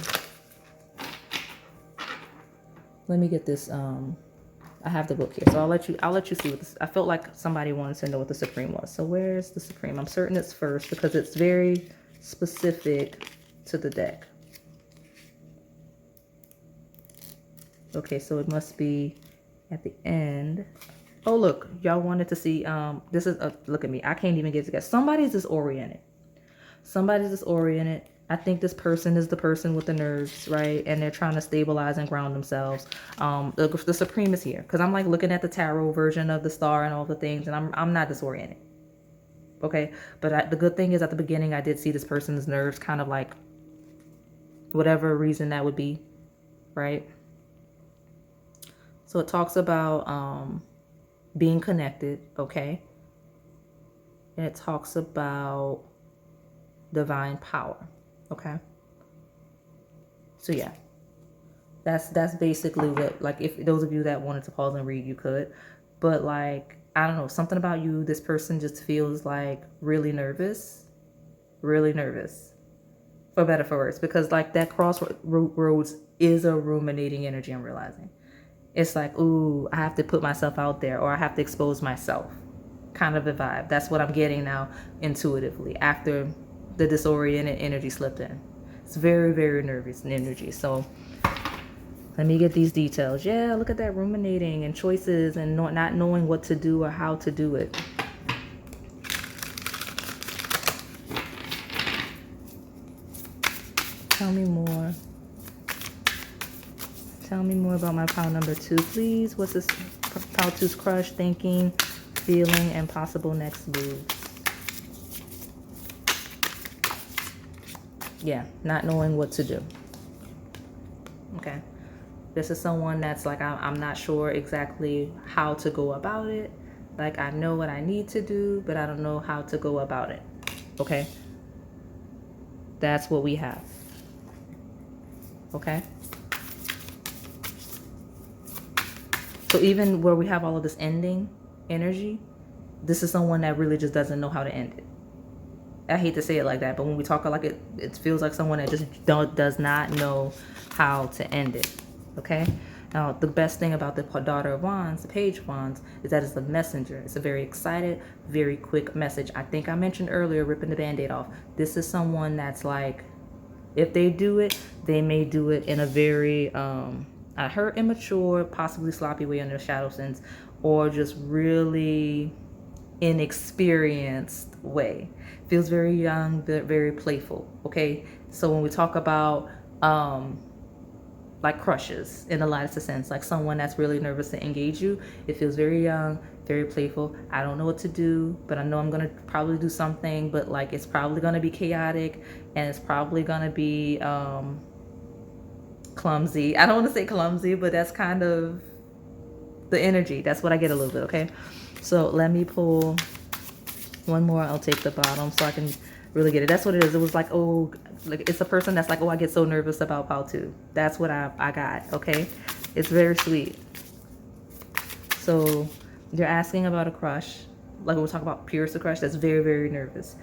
Let me get this. I have the book here, so I'll let you see what this. I felt like somebody wanted to know what the Supreme was. So where's the Supreme? I'm certain it's first because it's very specific to the deck. Okay, so it must be at the end. Oh, look, y'all wanted to see, this is, look at me. I can't even get to guess. Somebody's disoriented. I think this person is the person with the nerves, right? And they're trying to stabilize and ground themselves. The Supreme is here because I'm like looking at the tarot version of the star and all the things, and I'm not disoriented. Okay, but the good thing is at the beginning I did see this person's nerves kind of like whatever reason that would be, right? So it talks about being connected, okay? And it talks about divine power, okay? So yeah, that's basically what, like, if those of you that wanted to pause and read, you could. But like, I don't know, something about you, this person just feels like really nervous, for better for worse, because like that crossroads is a ruminating energy, I'm realizing. It's like, ooh, I have to put myself out there, or I have to expose myself, kind of a vibe. That's what I'm getting now intuitively after the disoriented energy slipped in. It's very, very nervous energy. So let me get these details. Yeah, look at that ruminating and choices and not knowing what to do or how to do it. Tell me more. Tell me more about my pile number 2, please. What's this pile 2's crush, thinking, feeling, and possible next moves? Yeah, not knowing what to do. Okay. This is someone that's like, I'm not sure exactly how to go about it. Like, I know what I need to do, but I don't know how to go about it. Okay. That's what we have. Okay. So even where we have all of this ending energy, this is someone that really just doesn't know how to end it. I hate to say it like that, but when we talk like it feels like someone that just does not know how to end it. Okay? Now, the best thing about the Daughter of Wands, the Page of Wands, is that it's the messenger. It's a very excited, very quick message. I think I mentioned earlier, ripping the Band-Aid off. This is someone that's like, if they do it, they may do it in a very I heard immature, possibly sloppy way under the shadow sense, or just really inexperienced way. Feels very young, but very playful. Okay, so when we talk about like crushes in the lightest sense, like someone that's really nervous to engage you, it feels very young, very playful. I don't know what to do, but I know I'm gonna probably do something, but like it's probably gonna be chaotic and it's probably gonna be clumsy. I don't want to say clumsy, but that's kind of the energy. That's what I get a little bit, okay? So let me pull One more, I'll take the bottom so I can really get it. That's what it is. It was like, oh, like it's a person that's like, oh, I get so nervous about pile 2. That's what I got, okay? It's very sweet. So you're asking about a crush. Like we'll talk about pierce a crush that's very, very nervous.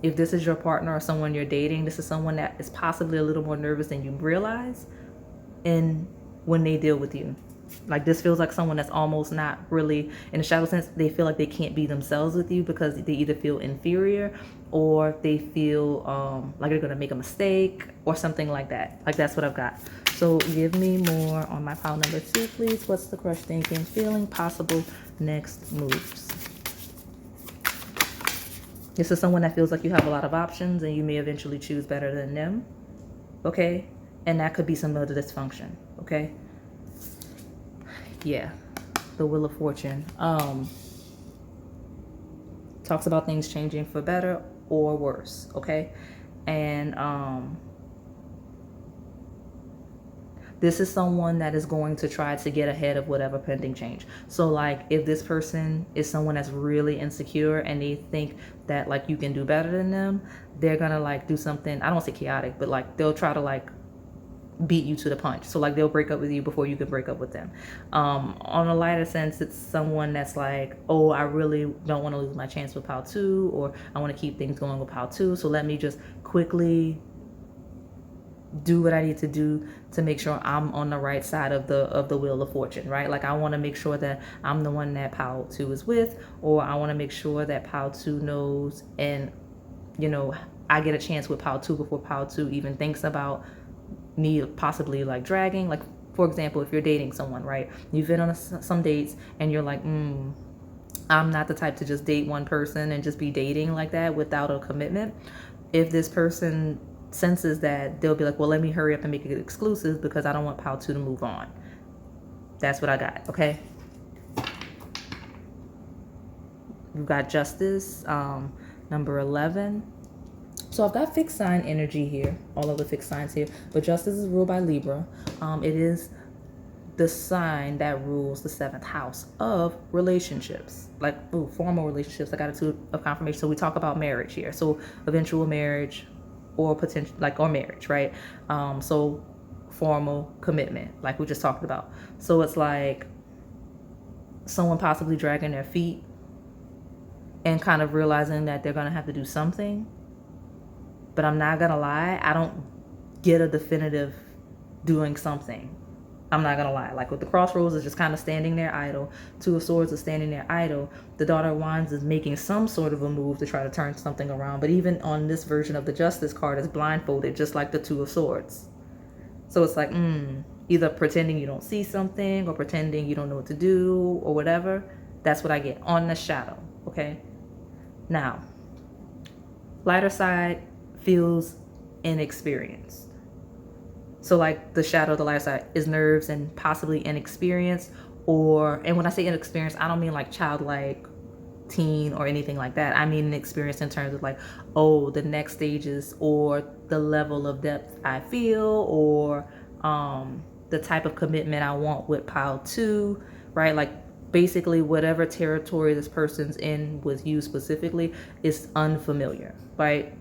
If this is your partner or someone you're dating, this is someone that is possibly a little more nervous than you realize in when they deal with you. Like this feels like someone that's almost not really, in a shadow sense, they feel like they can't be themselves with you because they either feel inferior or they feel like they're gonna make a mistake or something like that. Like that's what I've got. So give me more on my pile number 2, please. What's the crush thinking, feeling, possible next moves? This is someone that feels like you have a lot of options and you may eventually choose better than them. Okay? And that could be some of the dysfunction. Okay? Yeah, the Wheel of Fortune talks about things changing for better or worse, okay? And this is someone that is going to try to get ahead of whatever pending change. So like if this person is someone that's really insecure and they think that like you can do better than them, they're gonna like do something, I don't say chaotic, but like they'll try to like beat you to the punch. So like they'll break up with you before you can break up with them. On a lighter sense, it's someone that's like, oh, I really don't want to lose my chance with pile 2, or I want to keep things going with pile 2. So let me just quickly do what I need to do to make sure I'm on the right side of the Wheel of Fortune, right? Like I want to make sure that I'm the one that pile 2 is with, or I want to make sure that pile 2 knows, and you know, I get a chance with pile 2 before pile 2 even thinks about me possibly like dragging. Like for example, if you're dating someone, right, you've been on some dates and you're like, I'm not the type to just date one person and just be dating like that without a commitment. If this person senses that, they'll be like, well, let me hurry up and make it exclusive because I don't want pile 2 to move on. That's what I got. Okay, we've got Justice, number 11. So I've got fixed sign energy here, all of the fixed signs here, but Justice is ruled by Libra. It is the sign that rules the 7th house of relationships, like formal relationships. I got a 2 of confirmation. So we talk about marriage here. So eventual marriage or potential, like, or marriage, right? So formal commitment, like we just talked about. So it's like someone possibly dragging their feet and kind of realizing that they're going to have to do something. But I'm not gonna lie, I don't get a definitive doing something. I'm not gonna lie. Like with the Crossroads is just kind of standing there idle. 2 of Swords is standing there idle. The Daughter of Wands is making some sort of a move to try to turn something around. But even on this version of the Justice card, it's blindfolded, just like the 2 of Swords. So it's like, either pretending you don't see something or pretending you don't know what to do or whatever. That's what I get on the shadow, okay? Now, lighter side feels inexperienced. So like the shadow, the lighter side is nerves and possibly inexperienced, and when I say inexperienced, I don't mean like childlike, teen or anything like that. I mean inexperienced in terms of like, oh, the next stages or the level of depth I feel, or the type of commitment I want with pile 2, right? Like basically whatever territory this person's in with you specifically is unfamiliar, right?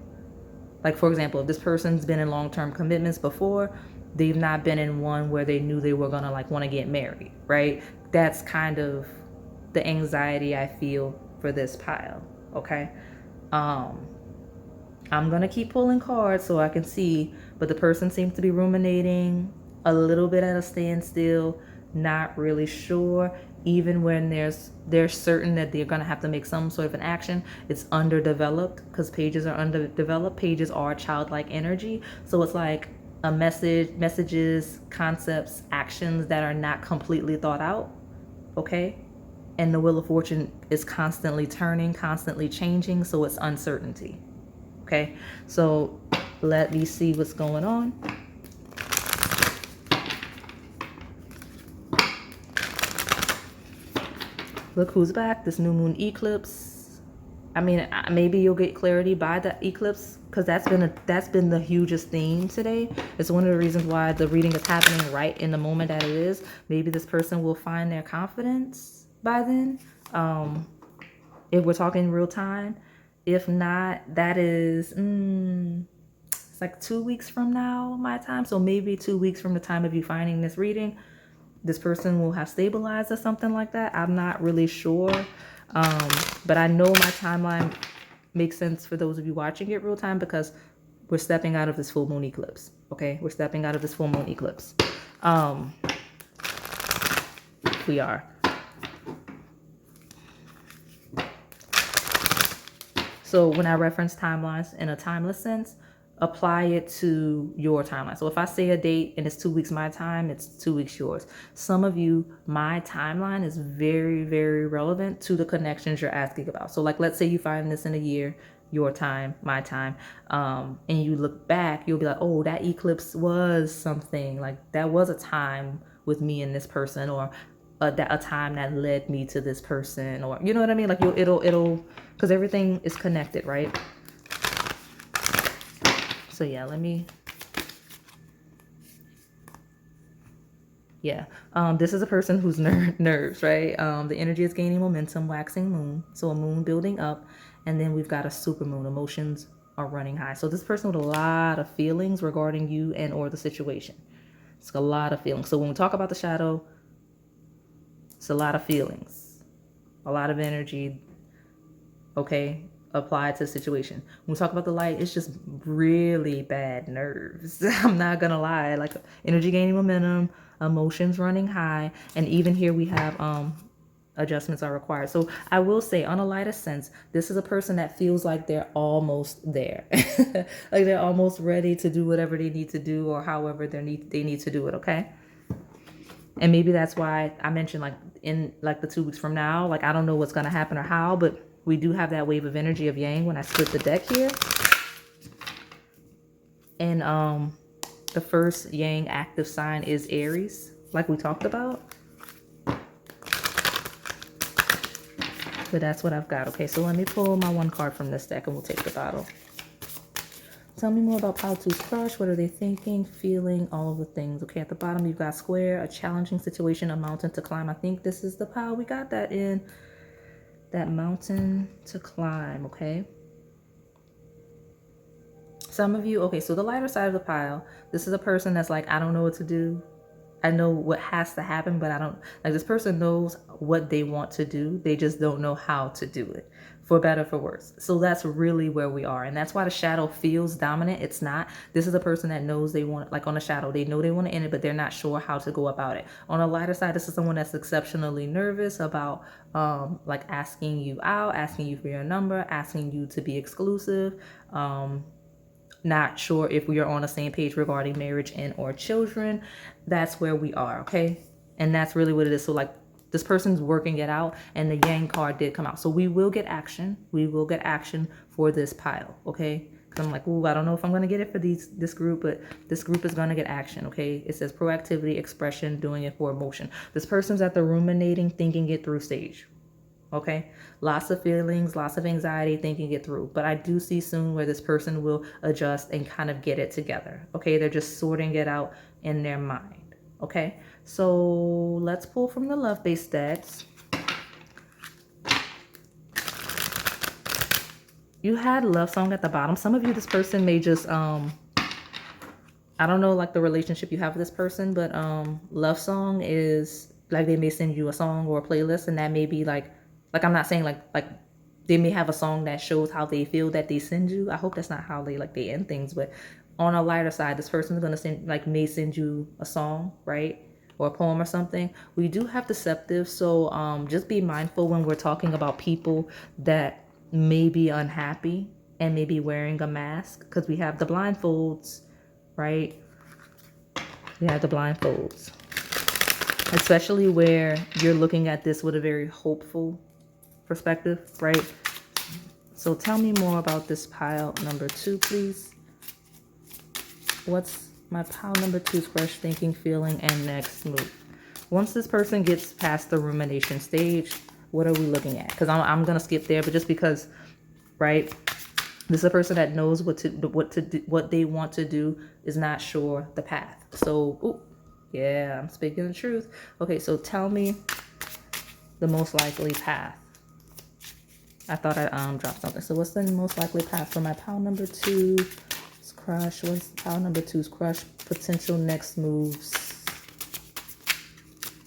Like, for example, if this person's been in long-term commitments before, they've not been in one where they knew they were going to like want to get married, right? That's kind of the anxiety I feel for this pile, okay? I'm going to keep pulling cards so I can see, but the person seems to be ruminating, a little bit at a standstill, not really sure. Even when they're certain that they're going to have to make some sort of an action, it's underdeveloped because pages are underdeveloped. Pages are childlike energy. So it's like a messages, concepts, actions that are not completely thought out. Okay. And the Wheel of Fortune is constantly turning, constantly changing. So it's uncertainty. Okay. So let me see what's going on. Look who's back, this new moon eclipse. I mean, maybe you'll get clarity by the eclipse because that's been the hugest theme today. It's one of the reasons why the reading is happening right in the moment that it is. Maybe this person will find their confidence by then. if we're talking real time. If not, that is, it's like 2 weeks from now, my time. So maybe 2 weeks from the time of you finding this reading, this person will have stabilized or something like that. I'm not really sure. But I know my timeline makes sense for those of you watching it real time because we're stepping out of this full moon eclipse. Okay, we're stepping out of this full moon eclipse. We are. So when I reference timelines in a timeless sense, apply it to your timeline. So if I say a date and it's 2 weeks my time, it's 2 weeks yours. Some of you, my timeline is very, very relevant to the connections you're asking about. So like, let's say you find this in a year, your time, my time, and you look back, you'll be like, oh, that eclipse was something, like that was a time with me and this person, or a time that led me to this person, or you know what I mean? Like it'll because everything is connected, right? So yeah, this is a person who's nerves, right? The energy is gaining momentum, waxing moon, so a moon building up, and then we've got a super moon. Emotions are running high. So this person with a lot of feelings regarding you and or the situation. It's a lot of feelings. So when we talk about the shadow, it's a lot of feelings, a lot of energy, okay, applied to the situation. When we talk about the light, it's just really bad nerves. I'm not gonna lie. Like energy gaining momentum, emotions running high, and even here we have adjustments are required. So I will say, on a lighter sense, this is a person that feels like they're almost there. Like they're almost ready to do whatever they need to do, or however they need to do it, okay? And maybe that's why I mentioned like in like the 2 weeks from now, like I don't know what's going to happen or how, but we do have that wave of energy of yang when I split the deck here. And the first yang active sign is Aries, like we talked about. But that's what I've got. Okay, so let me pull my one card from this deck and we'll take the bottle. Tell me more about Pile 2's crush. What are they thinking, feeling, all of the things. Okay, at the bottom, you've got square, a challenging situation, a mountain to climb. I think this is the pile. We got that in that mountain to climb, okay? Some of you, okay, so the lighter side of the pile, this is a person that's like, I don't know what to do. I know what has to happen, but I don't, like this person knows what they want to do. They just don't know how to do it, for better, for worse. So that's really where we are. And that's why the shadow feels dominant. It's not. This is a person that knows they want, like on the shadow, they know they want to end it, but they're not sure how to go about it. On a lighter side, this is someone that's exceptionally nervous about like asking you out, asking you for your number, asking you to be exclusive, not sure if we are on the same page regarding marriage and or children. That's where we are, okay? And that's really what it is. So like this person's working it out, and the yang card did come out. So we will get action. We will get action for this pile, okay? Because I'm like, ooh, I don't know if I'm going to get it for this group, but this group is going to get action, okay? It says proactivity, expression, doing it for emotion. This person's at the ruminating, thinking it through stage. Okay, lots of feelings, lots of anxiety, thinking it through. But I do see soon where this person will adjust and kind of get it together. Okay, they're just sorting it out in their mind. Okay, so let's pull from the love-based decks. You had love song at the bottom. Some of you, this person may just, I don't know, like the relationship you have with this person, but love song is like they may send you a song or a playlist, and that may be like I'm not saying like they may have a song that shows how they feel that they send you. I hope that's not how they end things, but on a lighter side, this person is going to send, like, may send you a song, right? Or a poem or something. We do have deceptive, so just be mindful when we're talking about people that may be unhappy and may be wearing a mask, because we have the blindfolds, right? We have the blindfolds, especially where you're looking at this with a very hopeful perspective, right? So tell me more about this pile number 2, please. What's my pile number 2's crush, thinking, feeling, and next move? Once this person gets past the rumination stage, what are we looking at? Because I'm gonna skip there, but just because, right? This is a person that knows what they want to do, is not sure the path. So, ooh, yeah, I'm speaking the truth. Okay, so tell me the most likely path. I thought I dropped something. So what's the most likely path for my pile number 2? It's crush. What's pile number 2's crush? Potential next moves.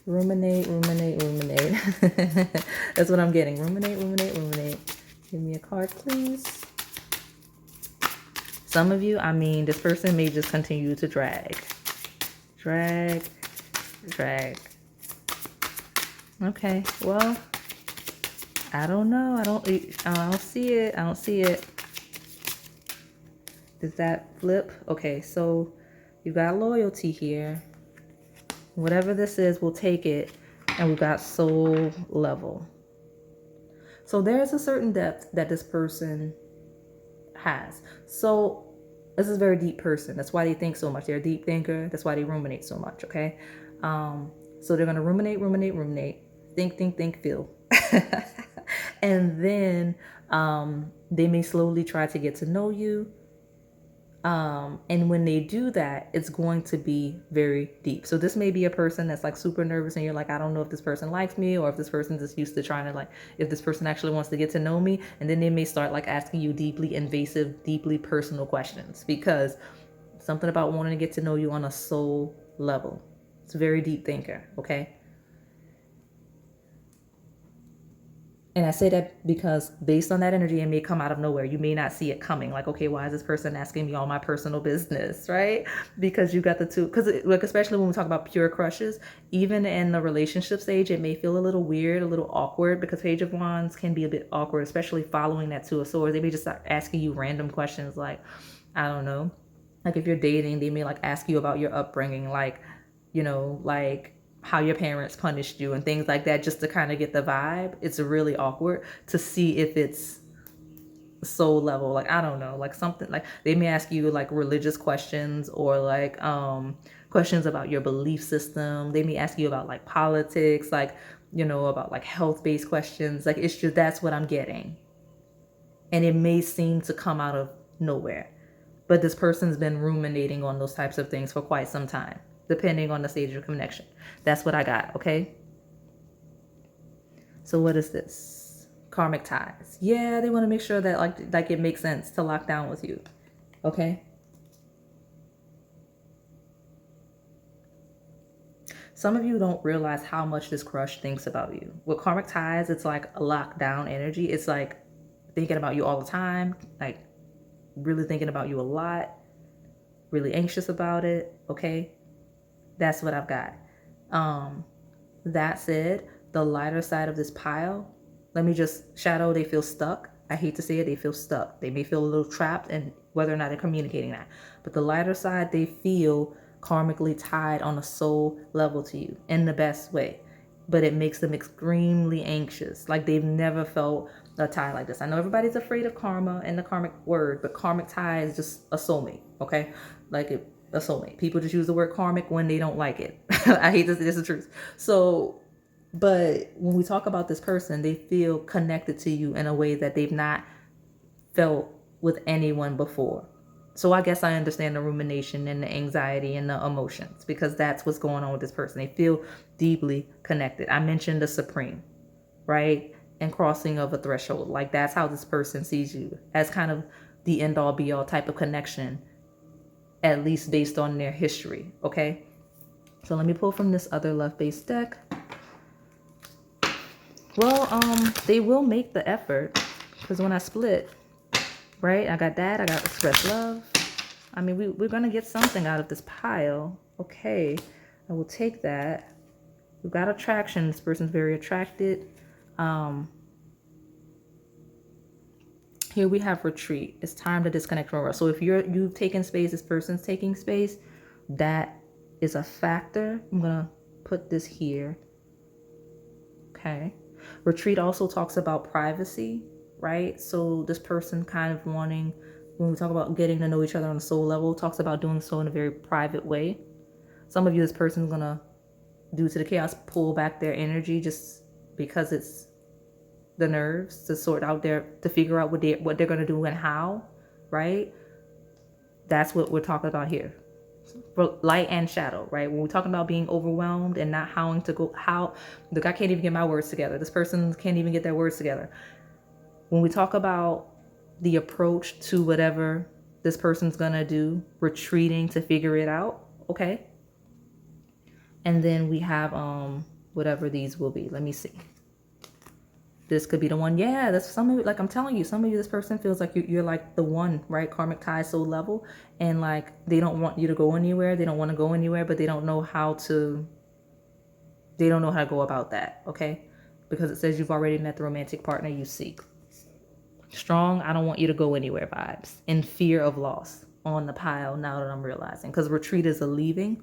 Ruminate, ruminate, ruminate. That's what I'm getting. Ruminate, ruminate, ruminate. Give me a card, please. Some of you, I mean, this person may just continue to drag. Drag, drag. Okay, well, I don't know. I don't see it. I don't see it. Does that flip? Okay, so you got loyalty here. Whatever this is, we'll take it. And we've got soul level. So there's a certain depth that this person has. So this is a very deep person. That's why they think so much. They're a deep thinker. That's why they ruminate so much, okay? So they're going to ruminate, ruminate, ruminate. Think, think, think, feel. And then they may slowly try to get to know you. And when they do that, it's going to be very deep. So this may be a person that's like super nervous and you're like, I don't know if this person likes me or if this person's just used to trying to like, if this person actually wants to get to know me. And then they may start like asking you deeply invasive, deeply personal questions because something about wanting to get to know you on a soul level. It's a very deep thinker, okay? And I say that because based on that energy, it may come out of nowhere. You may not see it coming. Like, okay, why is this person asking me all my personal business, right? Because you got the two. Because like, especially when we talk about pure crushes, even in the relationship stage, it may feel a little weird, a little awkward because Page of Wands can be a bit awkward, especially following that Two of Swords. They may just start asking you random questions like, I don't know. Like if you're dating, they may like ask you about your upbringing, like, you know, like how your parents punished you and things like that, just to kind of get the vibe. It's really awkward to see if it's soul level. Like, I don't know, like something like they may ask you like religious questions or like questions about your belief system. They may ask you about like politics, like, you know, about like health-based questions. Like it's just, that's what I'm getting. And it may seem to come out of nowhere. But this person's been ruminating on those types of things for quite some time, depending on the stage of connection. That's what I got, okay? So what is this? Karmic ties. Yeah, they want to make sure that like it makes sense to lock down with you, okay? Some of you don't realize how much this crush thinks about you. With karmic ties, it's like a lockdown energy. It's like thinking about you all the time, like really thinking about you a lot, really anxious about it, okay? That's what I've got. That said, the lighter side of this pile, let me just shadow, they feel stuck. I hate to say it, they feel stuck. They may feel a little trapped, and whether or not they're communicating that. But the lighter side, they feel karmically tied on a soul level to you in the best way. But it makes them extremely anxious. Like they've never felt a tie like this. I know everybody's afraid of karma and the karmic word, but karmic tie is just a soulmate, okay? Like a soulmate. People just use the word karmic when they don't like it. I hate this is the truth. So, but when we talk about this person, they feel connected to you in a way that they've not felt with anyone before. So I guess I understand the rumination and the anxiety and the emotions because that's what's going on with this person. They feel deeply connected. I mentioned the supreme, right? And crossing of a threshold. Like that's how this person sees you, as kind of the end all be all type of connection, at least based on their history, okay? So let me pull from this other love-based deck. Well, they will make the effort because when I split, right, I got that, I got express love. I mean, we're going to get something out of this pile. Okay, I will take that. We've got attraction. This person's very attracted. Here we have retreat. It's time to disconnect from us. So if you've taken space, this person's taking space, that is a factor. I'm going to put this here. Okay. Retreat also talks about privacy, right? So this person kind of wanting, when we talk about getting to know each other on a soul level, talks about doing so in a very private way. Some of you, this person's going to, due to the chaos, pull back their energy just because it's the nerves to sort out to figure out what they're going to do and how, right? That's what we're talking about here. For light and shadow, right? When we're talking about being overwhelmed and not howing to go, look, I can't even get my words together. This person can't even get their words together. When we talk about the approach to whatever this person's gonna do, retreating to figure it out, okay? And then we have whatever these will be. Let me see. This could be the one. Yeah, that's some of it. Like I'm telling you, some of you, this person feels like you're like the one, right? Karmic tie soul level. And like they don't want you to go anywhere. They don't want to go anywhere, but they don't know how to go about that, okay? Because it says you've already met the romantic partner you seek. Strong, I don't want you to go anywhere vibes. In fear of loss on the pile now that I'm realizing. Because retreat is a leaving.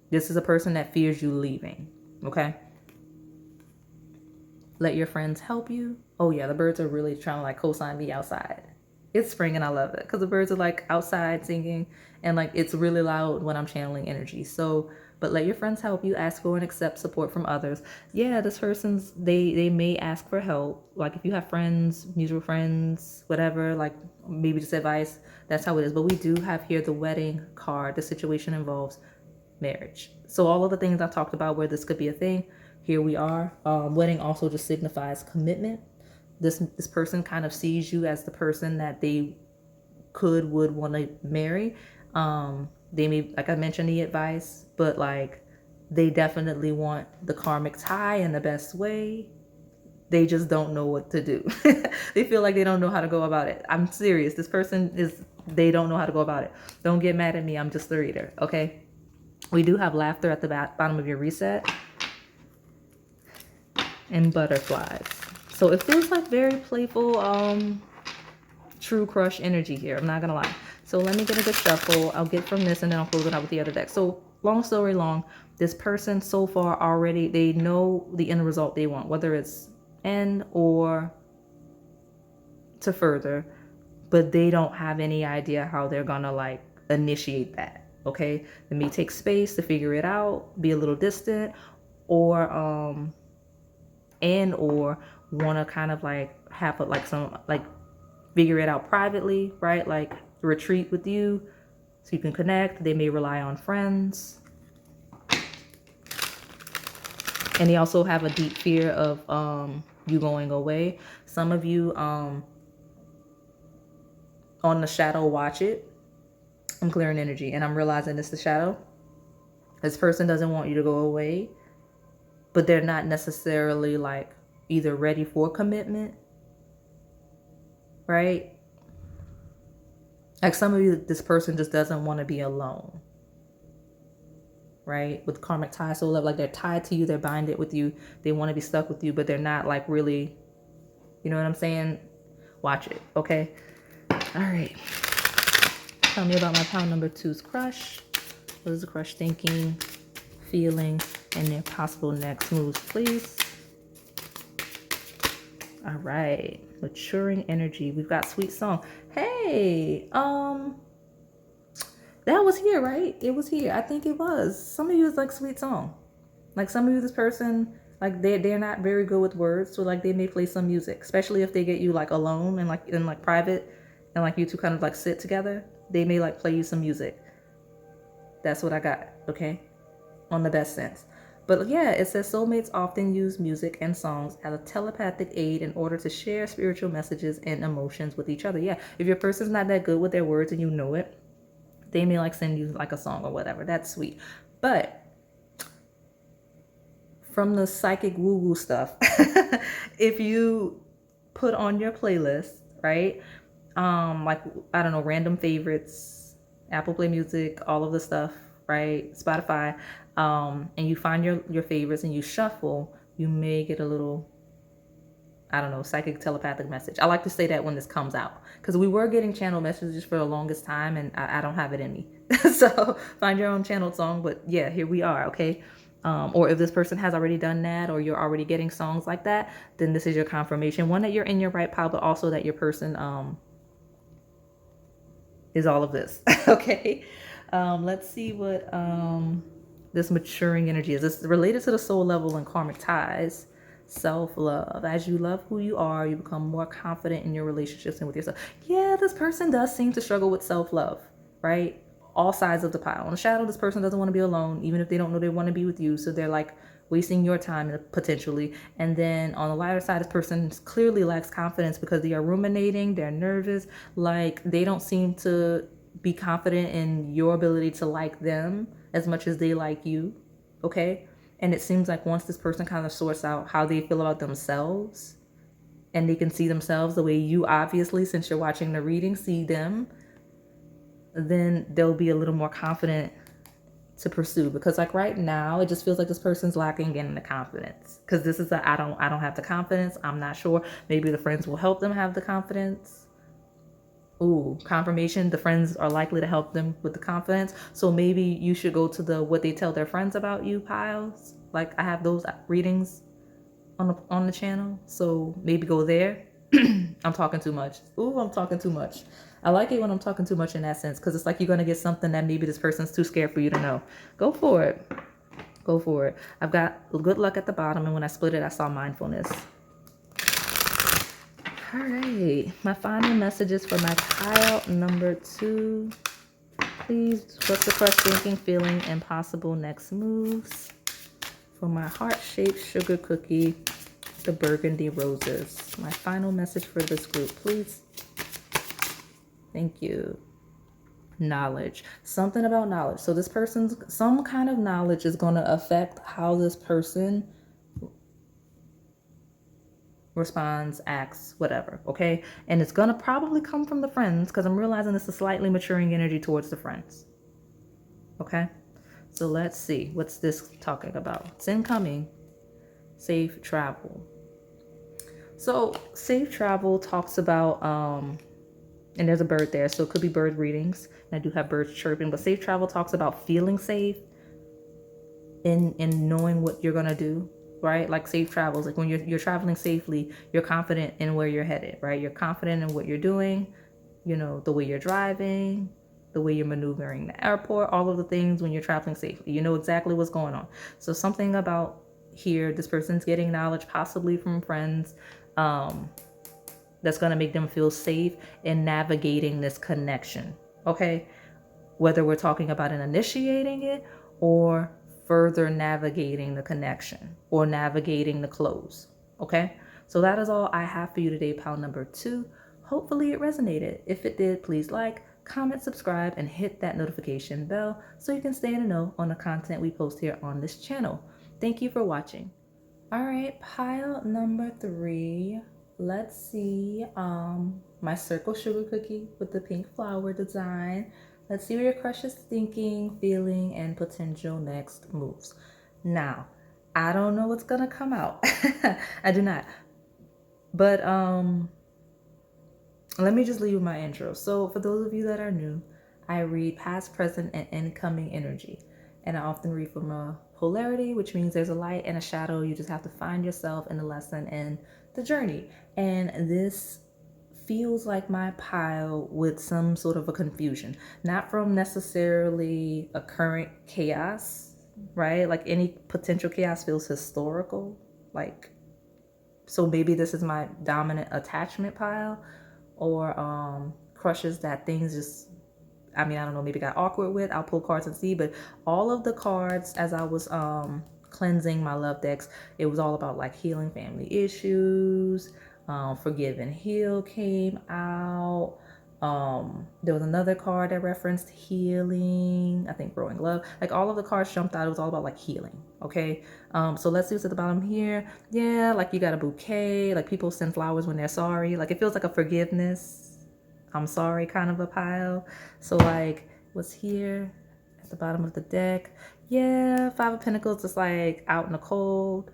This is a person that fears you leaving, okay? Let your friends help you. Oh yeah, the birds are really trying to like co-sign me outside. It's spring and I love it because the birds are like outside singing and like it's really loud when I'm channeling energy. So, but let your friends help you. Ask for and accept support from others. Yeah, this person's, they may ask for help. Like if you have friends, mutual friends, whatever, like maybe just advice, that's how it is. But we do have here the wedding card. The situation involves marriage. So all of the things I talked about where this could be a thing, here we are. Wedding also just signifies commitment. This person kind of sees you as the person that they would want to marry. They may, like I mentioned, the advice, but like they definitely want the karmic tie in the best way. They just don't know what to do. They feel like they don't know how to go about it. I'm serious. This person they don't know how to go about it. Don't get mad at me. I'm just the reader. Okay. We do have laughter at the bottom of your reset. And butterflies. So it feels like very playful, true crush energy here. I'm not gonna lie. So let me get a good shuffle. I'll get from this and then I'll close it out with the other deck. So long story long, this person so far already, they know the end result they want, whether it's end or to further, but they don't have any idea how they're gonna like initiate that. Okay, they may take space to figure it out, be a little distant, or want to kind of like have like some like figure it out privately, right? Like retreat with you so you can connect. They may rely on friends, and they also have a deep fear of you going away. Some of you on the shadow watch it. I'm clearing energy and I'm realizing it's the shadow. This person doesn't want you to go away, but they're not necessarily like either ready for commitment, right? Like some of you, this person just doesn't want to be alone, right? With karmic tie, so like they're tied to you, they're binded with you, they want to be stuck with you, but they're not like really, you know what I'm saying? Watch it, okay? All right. Tell me about my pile number 2's crush. What is the crush thinking, feeling, and their possible next moves, please? All right, maturing energy. We've got sweet song. Hey, that was here, right? It was here. I think it was. Some of you is like sweet song. Like some of you, this person, like they're not very good with words, so like they may play some music, especially if they get you like alone and like in like private, and like you two kind of like sit together. They may like play you some music. That's what I got. Okay, on the best sense. But yeah, it says soulmates often use music and songs as a telepathic aid in order to share spiritual messages and emotions with each other. Yeah, if your person's not that good with their words and you know it, they may like send you like a song or whatever. That's sweet. But from the psychic woo-woo stuff, if you put on your playlist, right? Like, I don't know, random favorites, Apple Play Music, all of the stuff, right? Spotify. And you find your favorites and you shuffle, you may get a little, I don't know, psychic telepathic message. I like to say that when this comes out because we were getting channel messages for the longest time and I don't have it in me. So find your own channeled song. But yeah, here we are. Okay. Or if this person has already done that or you're already getting songs like that, then this is your confirmation. One, that you're in your right pile, but also that your person is all of this. Okay. Let's see what this maturing energy is. It's related to the soul level and karmic ties. Self-love. As you love who you are, you become more confident in your relationships and with yourself. Yeah, this person does seem to struggle with self-love, right? All sides of the pile. On the shadow, this person doesn't want to be alone, even if they don't know they want to be with you. So they're like wasting your time potentially. And then on the lighter side, this person clearly lacks confidence because they are ruminating, they're nervous, like they don't seem to be confident in your ability to like them as much as they like you. Okay. And it seems like once this person kind of sorts out how they feel about themselves, and they can see themselves the way you obviously, since you're watching the reading, see them, then they'll be a little more confident to pursue. Because like right now, it just feels like this person's lacking in the confidence. Because this is I don't have the confidence. I'm not sure. Maybe the friends will help them have the confidence. Ooh, confirmation. The friends are likely to help them with the confidence. So maybe you should go to the what they tell their friends about you piles. Like I have those readings on the channel, so maybe go there. I'm talking too much. Ooh, I'm talking too much. I like it when I'm talking too much in that sense, because it's like you're gonna get something that maybe this person's too scared for you to know. Go for it. Go for it. I've got good luck at the bottom, and when I split it, I saw mindfulness. All right, my final messages for my pile number 2. Please, what's the crush thinking, feeling, and possible next moves? For my heart-shaped sugar cookie, the Burgundy roses. My final message for this group, please. Thank you. Knowledge. Something about knowledge. So this person's, some kind of knowledge is going to affect how this person responds, acts, whatever, okay? And it's going to probably come from the friends, because I'm realizing this is slightly maturing energy towards the friends, okay? So let's see. What's this talking about? It's incoming. Safe travel. So safe travel talks about, and there's a bird there, so it could be bird readings. And I do have birds chirping, but safe travel talks about feeling safe in knowing what you're going to do, right? Like safe travels, like when you're traveling safely, you're confident in where you're headed, right? You're confident in what you're doing, you know, the way you're driving, the way you're maneuvering the airport, all of the things when you're traveling safely. You know exactly what's going on. So something about here, this person's getting knowledge, possibly from friends, that's going to make them feel safe in navigating this connection, okay? Whether we're talking about initiating it or further navigating the connection or navigating the close, okay? So that is all I have for you today, pile number 2. Hopefully it resonated. If it did, please like, comment, subscribe, and hit that notification bell so you can stay in the know on the content we post here on this channel. Thank you for watching. All right, pile number 3. Let's see my circle sugar cookie with the pink flower design. Let's see what your crush is thinking, feeling, and potential next moves. Now, I don't know what's gonna come out. I do not. But let me just leave with my intro. So for those of you that are new, I read past, present, and incoming energy. And I often read from a polarity, which means there's a light and a shadow. You just have to find yourself in the lesson and the journey. And this feels like my pile with some sort of a confusion, not from necessarily a current chaos, right? Like any potential chaos feels historical. Like, so maybe this is my dominant attachment pile, or crushes that things just, I mean, I don't know, maybe got awkward with. I'll pull cards and see, but all of the cards as I was cleansing my love decks, it was all about like healing family issues. Forgive and heal came out. There was another card that referenced healing, I think growing love. Like all of the cards jumped out. It was all about like healing. Okay. So let's see what's at the bottom here. Yeah, like you got a bouquet, like people send flowers when they're sorry. Like it feels like a forgiveness, I'm sorry kind of a pile. So like what's here at the bottom of the deck? Yeah, 5 of Pentacles is like out in the cold,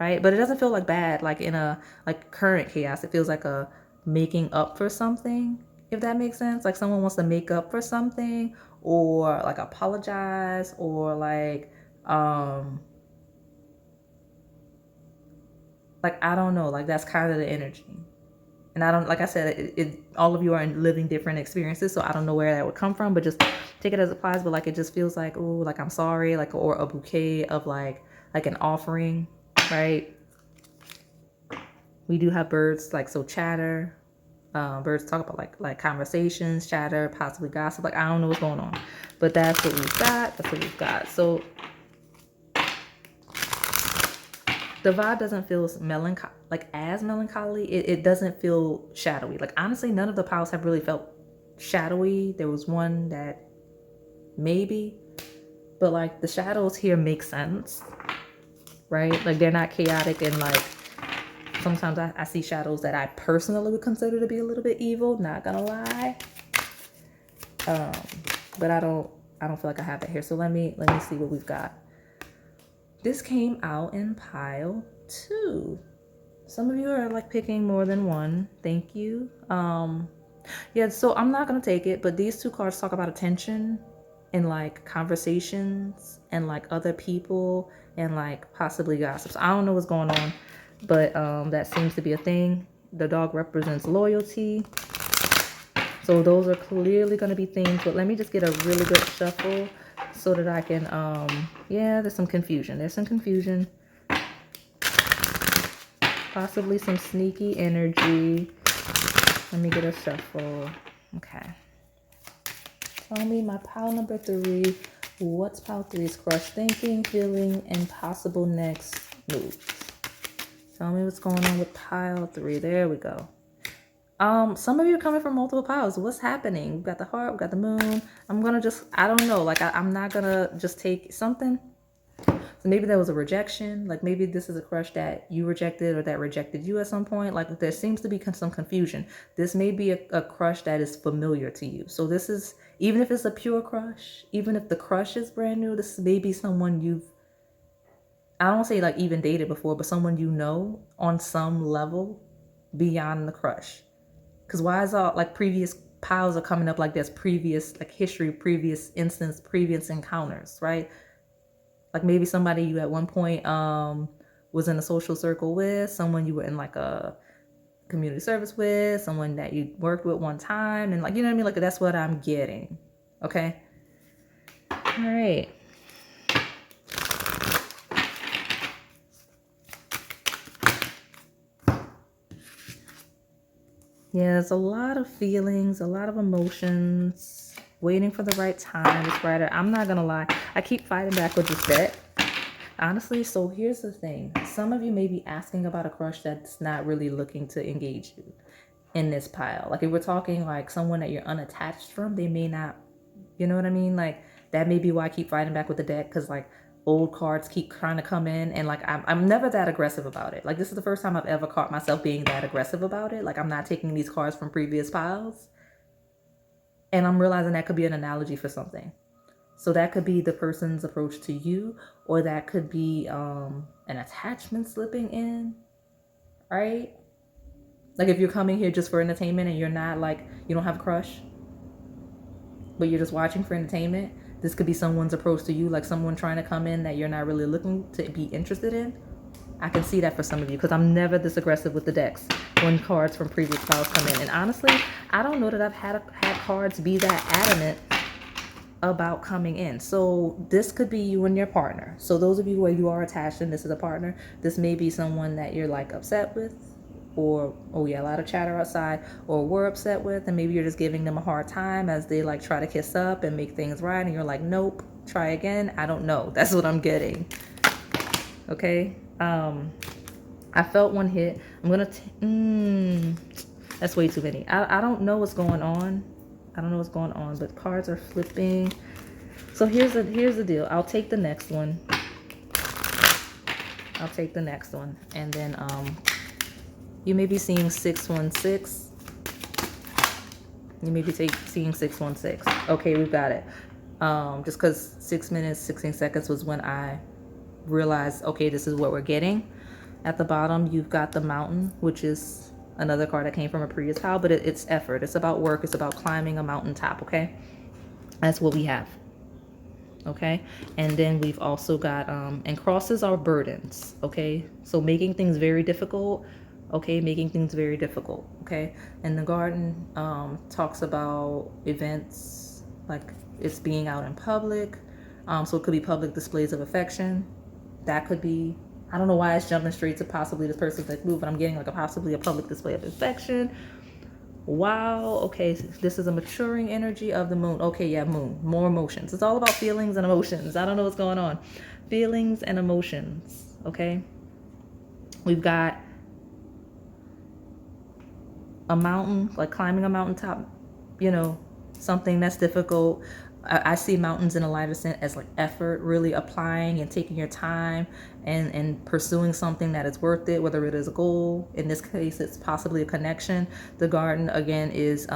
right? But it doesn't feel like bad, like in a like current chaos. It feels like a making up for something, if that makes sense. Like someone wants to make up for something, or like apologize, or like I don't know, like that's kind of the energy. And I don't, like I said, all of you are living different experiences, so I don't know where that would come from, but just take it as it applies. But like it just feels like, oh, like I'm sorry, like, or a bouquet of like an offering, right? We do have birds, like, so chatter. Birds talk about like conversations, chatter, possibly gossip. Like I don't know what's going on, but that's what we've got. That's what we've got. So The vibe doesn't feel melancholy, like as melancholy. It doesn't feel shadowy. Like honestly, none of the piles have really felt shadowy. There was one that maybe, but like the shadows here make sense, right? Like they're not chaotic, and like sometimes I see shadows that I personally would consider to be a little bit evil, not gonna lie. But I don't feel like I have that here. So let me see what we've got. This came out in pile 2. Some of you are like picking more than one. Thank you. Yeah, so I'm not gonna take it, but these 2 cards talk about attention and like conversations and like other people and like possibly gossips. I don't know what's going on, but that seems to be a thing. The dog represents loyalty. So those are clearly going to be things, but let me just get a really good shuffle so that I can, yeah, there's some confusion. There's some confusion. Possibly some sneaky energy. Let me get a shuffle. Okay. Tell me my pile number 3. What's pile 3's crush thinking, feeling, and possible next moves? Tell me what's going on with pile 3. There we go. Some of you are coming from multiple piles. What's happening? We've got the heart, we've got the moon. I'm gonna just, I don't know, like I'm not gonna just take something. So maybe there was a rejection. Like maybe this is a crush that you rejected or that rejected you at some point. Like there seems to be some confusion. This may be a crush that is familiar to you. So this is, even if it's a pure crush, even if the crush is brand new, this may be someone you've, I don't say like even dated before, but someone you know on some level beyond the crush. Because why is all like previous piles are coming up like there's previous like history, previous instance, previous encounters, right? Like maybe somebody you at one point was in a social circle with, someone you were in like a community service with, someone that you worked with one time, and like, you know what I mean? Like that's what I'm getting. Okay. All right. Yeah, there's a lot of feelings, a lot of emotions, waiting for the right time. It's brighter. I'm not gonna lie. I keep fighting back with this deck. Honestly, so here's the thing. Some of you may be asking about a crush that's not really looking to engage you in this pile. Like if we're talking like someone that you're unattached from, they may not, you know what I mean? Like that may be why I keep fighting back with the deck, because like old cards keep trying to come in, and like I'm never that aggressive about it. Like this is the first time I've ever caught myself being that aggressive about it. Like I'm not taking these cards from previous piles, and I'm realizing that could be an analogy for something. So that could be the person's approach to you, or that could be an attachment slipping in, right? Like if you're coming here just for entertainment and you're not like, you don't have a crush, but you're just watching for entertainment, this could be someone's approach to you, like someone trying to come in that you're not really looking to be interested in. I can see that for some of you, because I'm never this aggressive with the decks when cards from previous piles come in. And honestly, I don't know that I've had cards be that adamant about coming in. So this could be you and your partner. So those of you where you are attached and this is a partner, this may be someone that you're like upset with, or oh yeah, a lot of chatter outside, or were upset with, and maybe you're just giving them a hard time as they like try to kiss up and make things right, and you're like, nope, try again. I don't know. That's what I'm getting. Okay. I felt one hit. I'm gonna that's way too many. I don't know what's going on. I don't know what's going on, but cards are flipping. So here's the deal. I'll take the next one. I'll take the next one. And then you may be seeing 616. You may be seeing 616. Okay, we've got it. Just because 6 minutes, 16 seconds was when I realized, okay, this is what we're getting. At the bottom, you've got the mountain, which is another card that came from a previous pile, but it's effort. It's about work. It's about climbing a mountaintop, okay? That's what we have, okay? And then we've also got, and crosses are burdens, okay? So making things very difficult, okay? Making things very difficult, okay? And the garden talks about events, like it's being out in public. So it could be public displays of affection. That could be, I don't know why it's jumping straight to possibly this person's next move, but I'm getting like possibly a public display of affection. Wow. Okay. This is a maturing energy of the moon. Okay. Yeah. Moon. More emotions. It's all about feelings and emotions. I don't know what's going on. Feelings and emotions. Okay. We've got a mountain, like climbing a mountaintop, you know, something that's difficult. I see mountains in a lighter sense as like effort, really applying and taking your time and pursuing something that is worth it, whether it is a goal. In this case, it's possibly a connection. The garden, again, is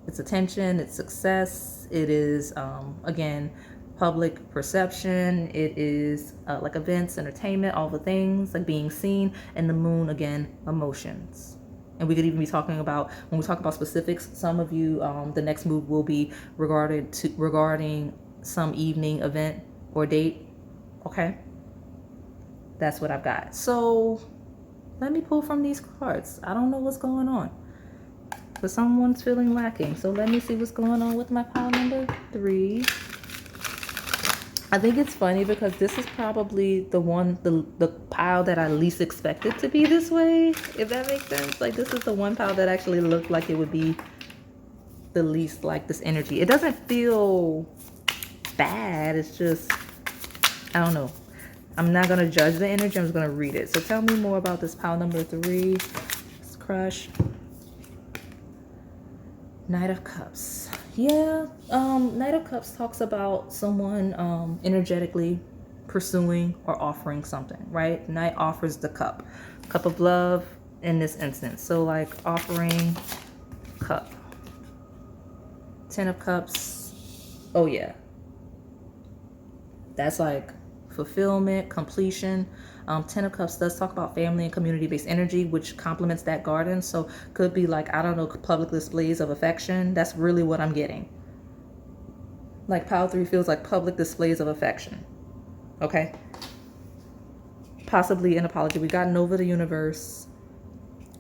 it's attention, it's success, it is, again, public perception, it is like events, entertainment, all the things, like being seen. And the moon, again, emotions. And we could even be talking about, when we talk about specifics, some of you, the next move will be regarding some evening event or date. Okay, that's what I've got. So let me pull from these cards. I don't know what's going on, but someone's feeling lacking. So let me see what's going on with my pile number 3. I think it's funny because this is probably the one, the pile that I least expected to be this way, if that makes sense. Like, this is the one pile that actually looked like it would be the least like this energy. It doesn't feel bad. It's just, I don't know. I'm not going to judge the energy. I'm just going to read it. So tell me more about this pile number 3. Let's crush. Knight of Cups. Yeah, Knight of Cups talks about someone energetically pursuing or offering something, right? Knight offers the cup of love in this instance. So like offering cup. 10 of Cups. Oh yeah, that's like fulfillment, completion. 10 of Cups does talk about family and community-based energy, which complements that garden. So could be like, I don't know, public displays of affection. That's really what I'm getting. Like pile 3 feels like public displays of affection. Okay. Possibly an apology. We got Nova the universe.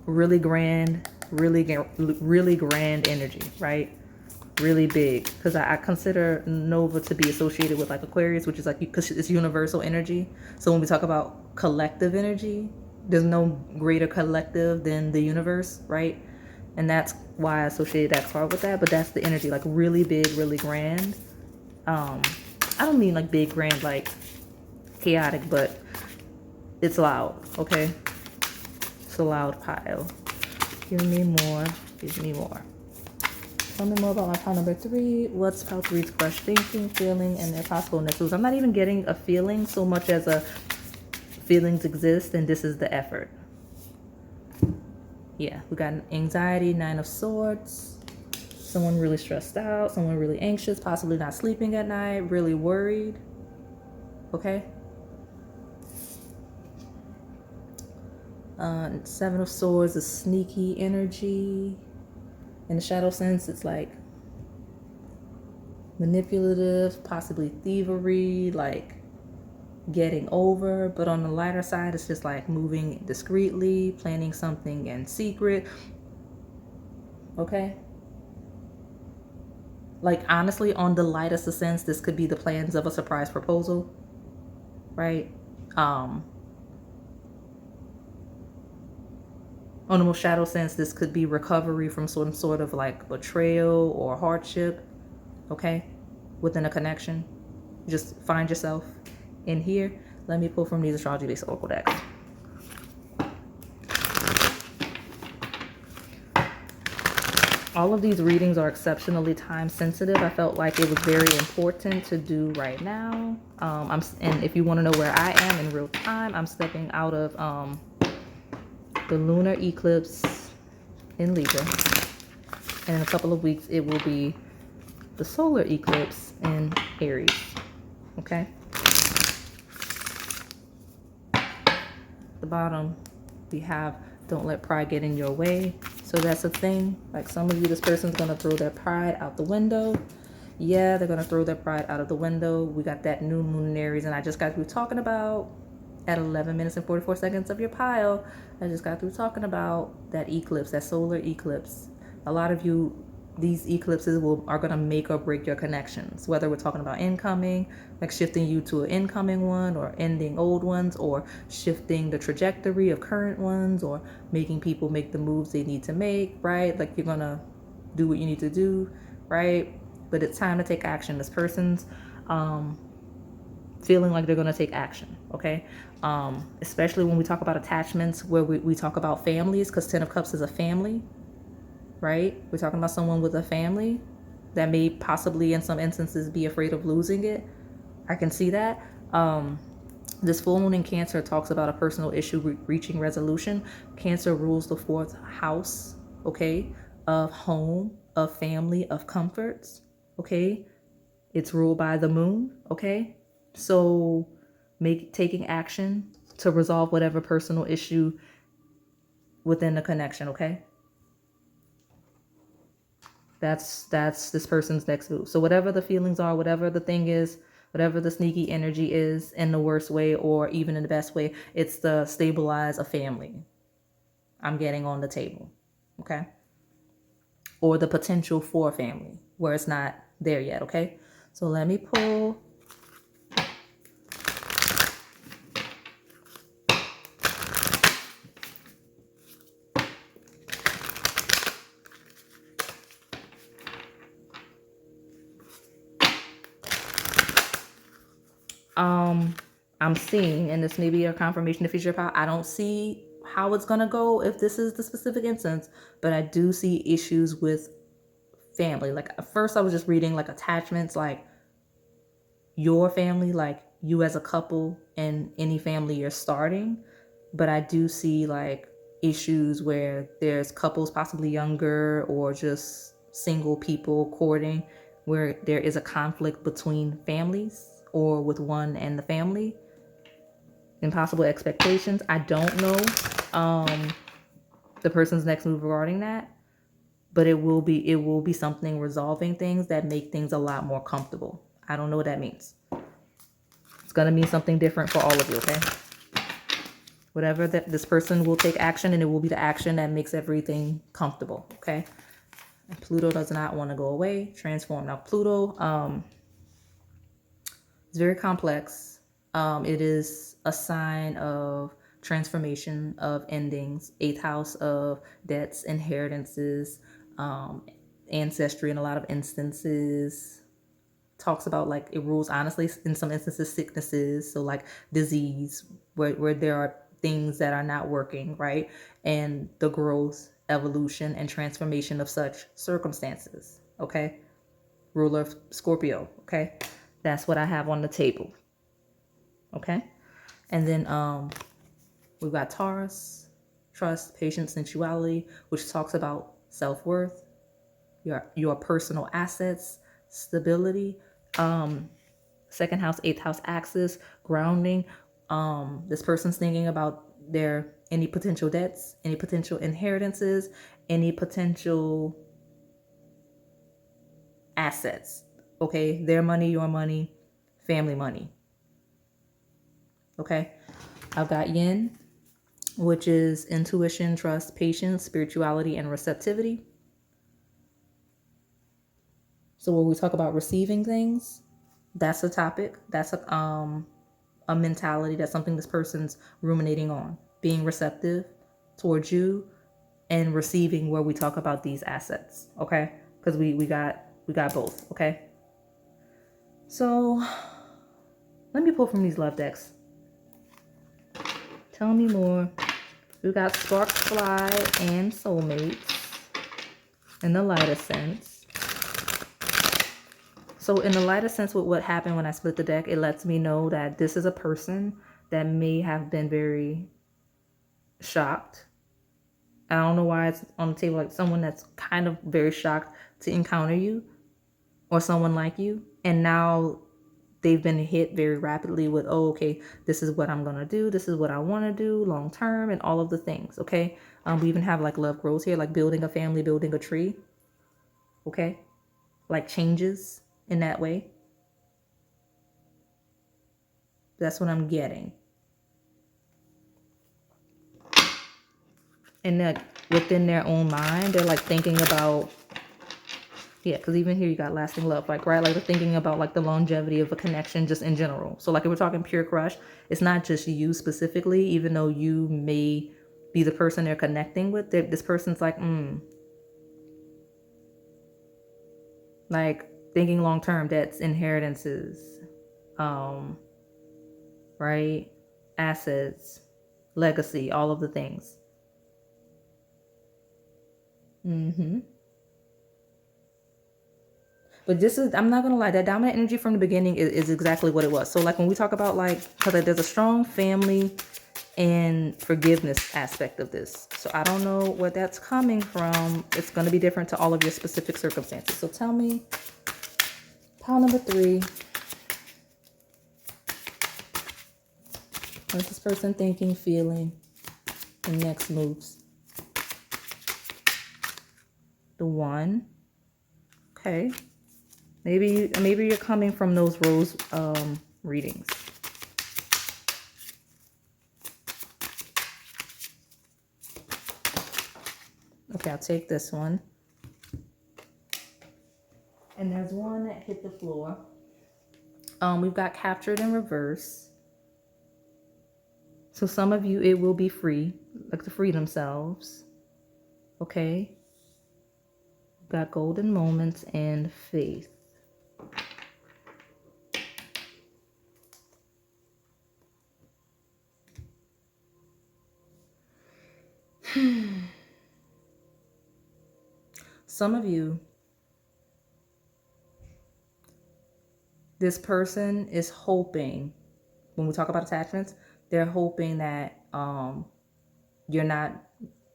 Really grand, really grand energy, right? Really big, because I consider Nova to be associated with like Aquarius, which is like, because it's universal energy. So when we talk about collective energy, there's no greater collective than the universe, right? And that's why I associated that card with that. But that's the energy, like really big, really grand. I don't mean like big, grand, like chaotic, but it's loud. Okay, it's a loud pile. Give me more. Give me more. Tell me more about my pile number 3. What's pile 3's crush thinking, feeling, and their possible next moves? I'm not even getting a feeling so much as a feelings exist, and this is the effort. Yeah, we got anxiety, 9 of Swords. Someone really stressed out, someone really anxious, possibly not sleeping at night, really worried. Okay. 7 of Swords is sneaky energy. In the shadow sense, it's like manipulative, possibly thievery, like getting over. But on the lighter side, it's just like moving discreetly, planning something in secret. Okay. Like honestly, on the lightest of sense, this could be the plans of a surprise proposal, right? On the most shadow sense, this could be recovery from some sort of like betrayal or hardship, okay, within a connection. Just find yourself in here. Let me pull from these astrology-based oracle decks. All of these readings are exceptionally time sensitive. I felt like it was very important to do right now. And if you want to know where I am in real time, I'm stepping out of the lunar eclipse in Libra, and in a couple of weeks it will be the solar eclipse in Aries. Okay. The bottom we have, don't let pride get in your way. So that's a thing. Like some of you, this person's gonna throw their pride out the window. Yeah, they're gonna throw their pride out of the window. We got that new moon in Aries, and I just got through talking about at 11 minutes and 44 seconds of your pile. I just got through talking about that eclipse, that solar eclipse. A lot of you, these eclipses are going to make or break your connections, whether we're talking about incoming, like shifting you to an incoming one, or ending old ones, or shifting the trajectory of current ones, or making people make the moves they need to make, right? Like you're going to do what you need to do, right? But it's time to take action. This person's feeling like they're going to take action. Okay. Especially when we talk about attachments, where we talk about families, because 10 of Cups is a family, right? We're talking about someone with a family that may possibly in some instances be afraid of losing it. I can see that. This full moon in Cancer talks about a personal issue reaching resolution. Cancer rules the fourth house, okay, of home, of family, of comforts, okay. It's ruled by the moon, okay. So taking action to resolve whatever personal issue within the connection, okay. That's this person's next move. So whatever the feelings are, whatever the thing is, whatever the sneaky energy is, in the worst way or even in the best way, it's to stabilize a family. I'm getting on the table, okay? Or the potential for a family where it's not there yet, okay? So let me pull. I'm seeing, and this may be a confirmation of future power, I don't see how it's gonna go if this is the specific instance, but I do see issues with family. Like at first I was just reading like attachments, like your family, like you as a couple and any family you're starting. But I do see like issues where there's couples possibly younger or just single people courting, where there is a conflict between families or with one and the family. Impossible expectations. I don't know the person's next move regarding that, but it will be something resolving things that make things a lot more comfortable. I don't know what that means. It's gonna mean something different for all of you, okay? Whatever that this person will take action, and it will be the action that makes everything comfortable, okay? And Pluto does not want to go away. Transform. Now Pluto is very complex. It is a sign of transformation, of endings. 8th house of debts, inheritances, ancestry in a lot of instances. Talks about like it rules honestly in some instances sicknesses, so like disease, where there are things that are not working right, and the growth, evolution, and transformation of such circumstances, okay. Ruler of Scorpio, okay. That's what I have on the table, okay. And then we've got Taurus, trust, patience, sensuality, which talks about self-worth, your personal assets, stability, second house, 8th house axis, grounding. This person's thinking about their any potential debts, any potential inheritances, any potential assets, okay. Their money, your money, family money, okay. I've got Yin, which is intuition, trust, patience, spirituality, and receptivity. So when we talk about receiving things, that's a topic. That's a mentality. That's something this person's ruminating on. Being receptive towards you and receiving, where we talk about these assets. Okay, because we got both. Okay. So let me pull from these love decks. Tell me more. We got Sparks Fly and Soulmates in the lighter sense. So in the lighter sense, with what happened when I split the deck, it lets me know that this is a person that may have been very shocked. I don't know why it's on the table, like someone that's kind of very shocked to encounter you or someone like you. And now they've been hit very rapidly with, oh, okay, this is what I'm going to do. This is what I want to do long term and all of the things. Okay. We even have like love grows here, like building a family, building a tree. Okay. Like changes in that way. That's what I'm getting. And that within their own mind, they're like thinking about, yeah, because even here you got lasting love, like, right? Like they're thinking about like the longevity of a connection just in general. So like if we're talking pure crush, it's not just you specifically, even though you may be the person they're connecting with. This person's like, like thinking long term, debts, inheritances, right? Assets, legacy, all of the things. But this is, I'm not going to lie, that dominant energy from the beginning is exactly what it was. So like when we talk about like, because there's a strong family and forgiveness aspect of this. So I don't know where that's coming from. It's going to be different to all of your specific circumstances. So tell me, pile number 3. What's this person thinking, feeling, and next moves? The 1. Okay. Maybe you're coming from those rose readings. Okay, I'll take this one. And there's one that hit the floor. We've got captured in reverse. So some of you, it will be free, like to free themselves. Okay. We've got golden moments and faith. Some of you, this person is hoping, when we talk about attachments, they're hoping that you're not,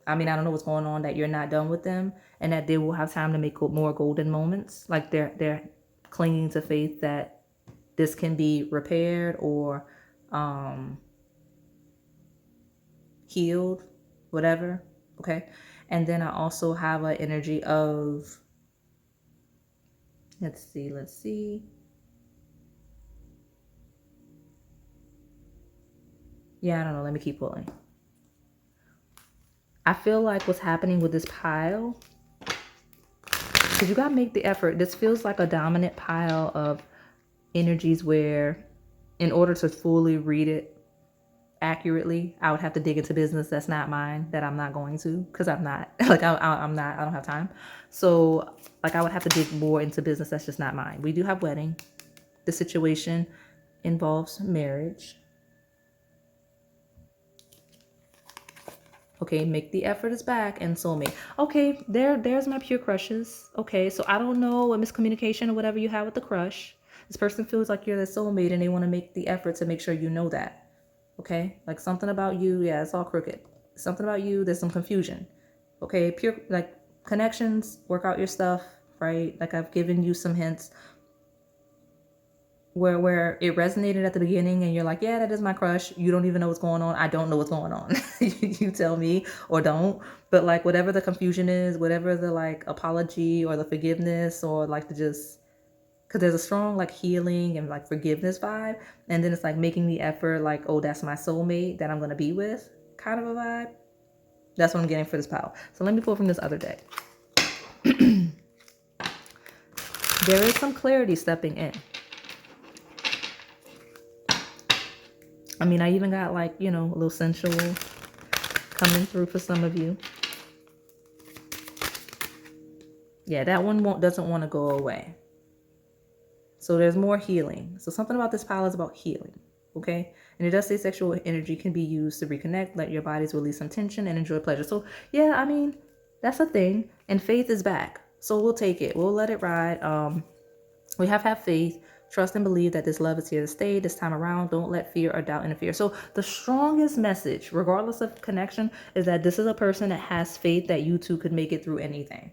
I mean, I don't know what's going on, that you're not done with them and that they will have time to make more golden moments. Like they're clinging to faith that this can be repaired or healed, whatever. Okay. And then I also have an energy of, let's see. Yeah, I don't know. Let me keep pulling. I feel like what's happening with this pile, because you got to make the effort. This feels like a dominant pile of energies where in order to fully read it accurately, I would have to dig into business that's not mine, that I'm not going to, because I'm not, like, I'm not, I don't have time. So, like, I would have to dig more into business that's just not mine. We do have wedding. The situation involves marriage. Okay, make the effort is back, and soulmate. Okay, there's my pure crushes. Okay, so I don't know what miscommunication or whatever you have with the crush. This person feels like you're the soulmate and they want to make the effort to make sure you know that. Okay, like something about you, yeah, it's all crooked. Something about you, there's some confusion. Okay, pure, like connections, work out your stuff, right? Like I've given you some hints where it resonated at the beginning and you're like, yeah, that is my crush. You don't even know what's going on. I don't know what's going on. You tell me or don't. But like whatever the confusion is, whatever the like apology or the forgiveness or like the just, because there's a strong like healing and like forgiveness vibe. And then it's like making the effort like, oh, that's my soulmate that I'm going to be with kind of a vibe. That's what I'm getting for this pile. So let me pull from this other deck. There is some clarity stepping in. I mean, I even got like, you know, a little sensual coming through for some of you. Yeah, that one doesn't want to go away. So there's more healing. So something about this pile is about healing, okay? And it does say sexual energy can be used to reconnect, let your bodies release some tension and enjoy pleasure. So yeah, I mean, that's a thing. And faith is back. So we'll take it. We'll let it ride. We have faith. Trust and believe that this love is here to stay this time around. Don't let fear or doubt interfere. So the strongest message, regardless of connection, is that this is a person that has faith that you two could make it through anything.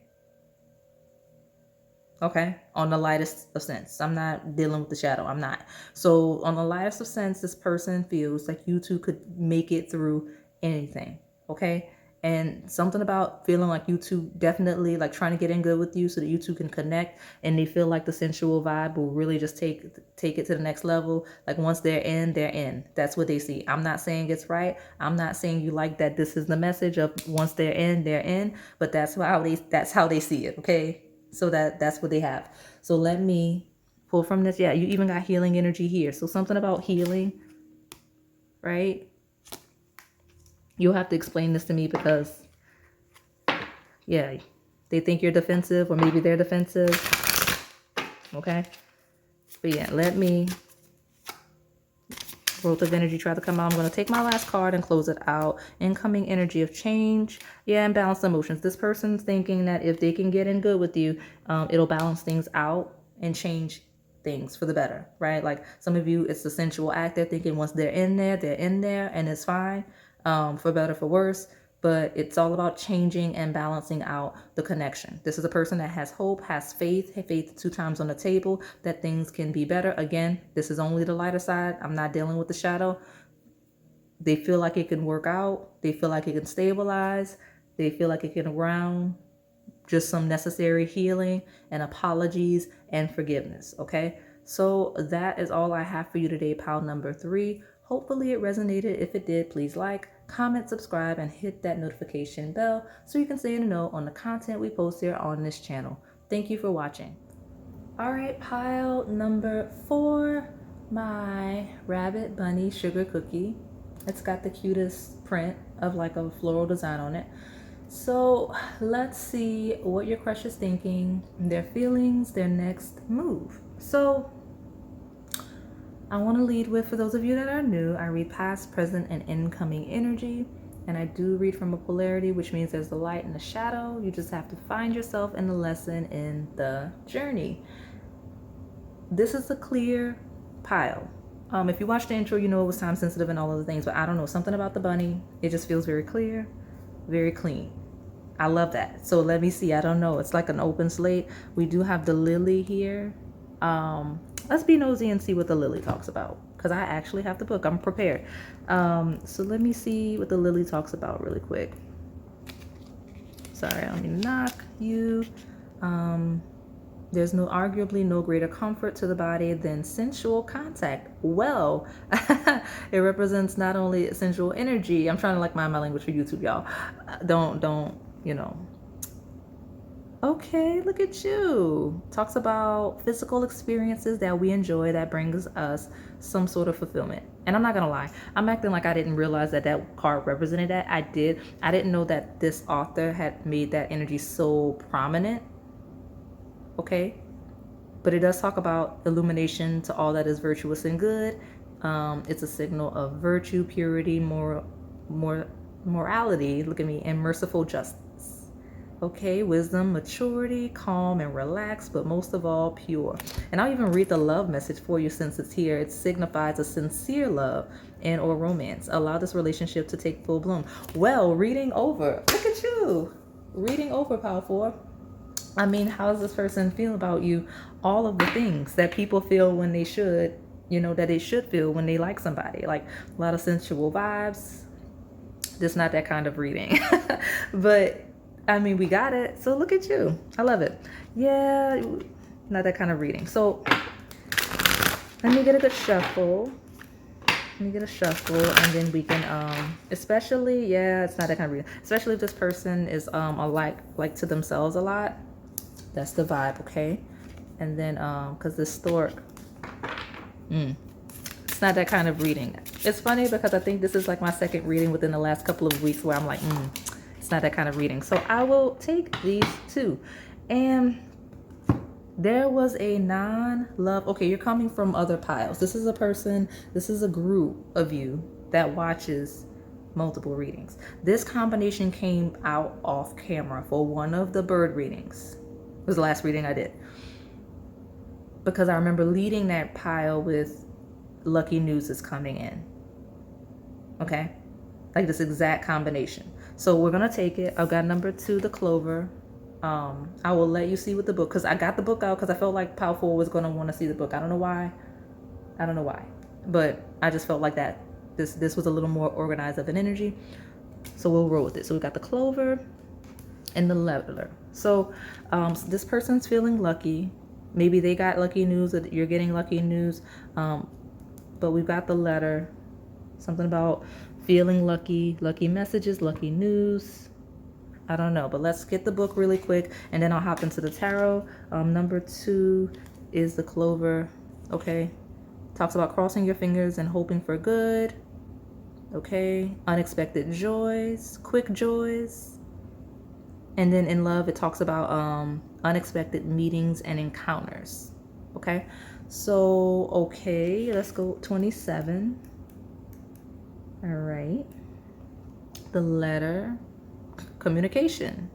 Okay? On the lightest of sense. I'm not dealing with the shadow. I'm not. So on the lightest of sense, this person feels like you two could make it through anything. Okay? And something about feeling like you two definitely like trying to get in good with you so that you two can connect, and they feel like the sensual vibe will really just take it to the next level. Like once they're in, they're in. That's what they see. I'm not saying it's right. I'm not saying you like that this is the message of once they're in, they're in, but that's how they see it, okay? So that's what they have. So let me pull from this. Yeah, you even got healing energy here. So something about healing, right? You'll have to explain this to me because, yeah, they think you're defensive or maybe they're defensive. Okay. But yeah, let me Growth of energy tried to come out. I'm going to take my last card and close it out. Incoming energy of change. Yeah, and balanced emotions. This person's thinking that if they can get in good with you, it'll balance things out and change things for the better, right? Like some of you, it's the sensual act. They're thinking once they're in there and it's fine, for better, for worse. But it's all about changing and balancing out the connection. This is a person that has hope, has faith 2 times on the table, that things can be better. Again, this is only the lighter side. I'm not dealing with the shadow. They feel like it can work out. They feel like it can stabilize. They feel like it can ground. Just some necessary healing and apologies and forgiveness, okay? So that is all I have for you today, pile number 3. Hopefully it resonated. If it did, please like, comment, subscribe, and hit that notification bell so you can stay in the know on the content we post here on this channel. Thank you for watching. All right, pile number 4, my rabbit bunny sugar cookie. It's got the cutest print of like a floral design on it. So let's see what your crush is thinking, their feelings, their next move. So I want to lead with, for those of you that are new, I read past, present, and incoming energy. And I do read from a polarity, which means there's the light and the shadow. You just have to find yourself in the lesson, in the journey. This is a clear pile. If you watched the intro, you know it was time sensitive and all of the things, but I don't know, something about the bunny, it just feels very clear, very clean. I love that. So let me see. I don't know. It's like an open slate. We do have the lily here. Let's be nosy and see what the lily talks about, because I actually have the book. I'm prepared. So let me see what the lily talks about really quick. Sorry, I don't mean to knock you. There's arguably no greater comfort to the body than sensual contact. Well, it represents not only sensual energy. I'm trying to like mind my language for YouTube, y'all. Don't, you know. Okay, look at you. Talks about physical experiences that we enjoy that brings us some sort of fulfillment. And I'm not gonna lie, I'm acting like I didn't realize that that card represented that. I did. I didn't know that this author had made that energy so prominent. Okay, but it does talk about illumination to all that is virtuous and good. It's a signal of virtue, purity, morality, look at me, and merciful justice. Okay, wisdom, maturity, calm and relaxed, but most of all pure. And I'll even read the love message for you since it's here. It signifies a sincere love and or romance. Allow this relationship to take full bloom. Well, reading over, look at you, reading over, Power 4. I mean, how does this person feel about you? All of the things that people feel when they should, you know, that they should feel when they like somebody. Like a lot of sensual vibes. Just not that kind of reading. But, I mean, we got it. So look at you. I love it. Yeah, not that kind of reading. So let me get a good shuffle. Let me get a shuffle, and then we can, especially, yeah, it's not that kind of reading. Especially if this person is like to themselves a lot. That's the vibe, okay? And then, because this stork, it's not that kind of reading. It's funny because I think this is like my second reading within the last couple of weeks where I'm like, it's not that kind of reading. So I will take these 2. And there was a non-love. Okay, you're coming from other piles. This is a person, this is a group of you that watches multiple readings. This combination came out off camera for one of the bird readings. It was the last reading I did. Because I remember leading that pile with lucky news is coming in. Okay? Like this exact combination. So we're going to take it. I've got number 2, the clover. I will let you see what the book, because I got the book out because I felt like pile 4 was going to want to see the book. I don't know why. But I just felt like that. This was a little more organized of an energy. So we'll roll with it. So we got the clover and the leveler. So this person's feeling lucky. Maybe they got lucky news, or you're getting lucky news. But we've got the letter. Something about feeling lucky, lucky messages, lucky news. I don't know, but let's get the book really quick, and then I'll hop into the tarot. Number 2 is the clover. Okay. Talks about crossing your fingers and hoping for good. Okay. Unexpected joys, quick joys. And then in love, it talks about unexpected meetings and encounters. Okay. So, okay, let's go 27. All right. The letter communication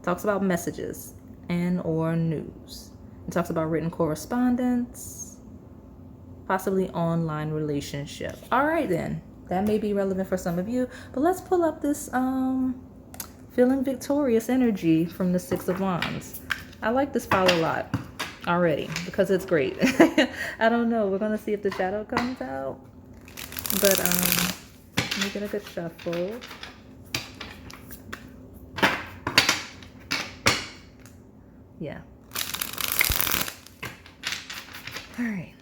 talks about messages and or news. It talks about written correspondence, possibly online relationship. All right then. That may be relevant for some of you, but let's pull up this feeling victorious energy from the Six of Wands. I like this pile a lot already because it's great. I don't know. We're gonna see if the shadow comes out. But let me get a good shuffle. Yeah. All right.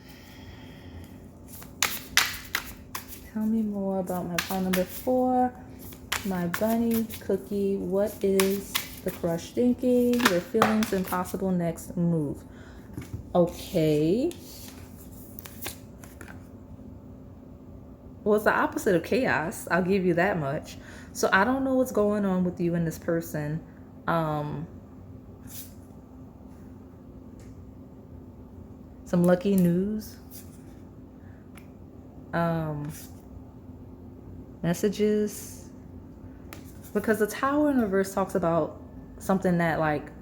Tell me more about my pile number 4. My bunny cookie. What is the crush thinking? Their feelings and possible next move. Okay. Well, it's the opposite of chaos. I'll give you that much. So I don't know what's going on with you and this person. Some lucky news. Messages. Because the Tower in reverse talks about something that like,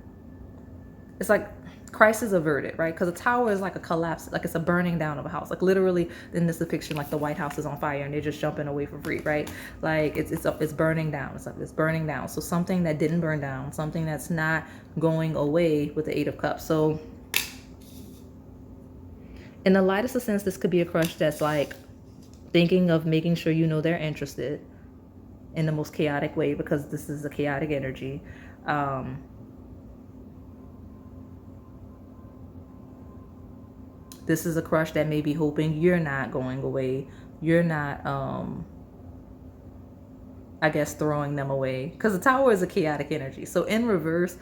it's like crisis averted, right? Because a tower is like a collapse, like it's a burning down of a house. Like literally in this depiction, like the White House is on fire and they're just jumping away for free, right? Like it's burning down. It's burning down. So something that didn't burn down, something that's not going away with the Eight of Cups. So in the lightest of sense, this could be a crush that's like thinking of making sure you know they're interested in the most chaotic way, because this is a chaotic energy. This is a crush that may be hoping you're not going away. You're not, I guess, throwing them away. Because the Tower is a chaotic energy. So in reverse,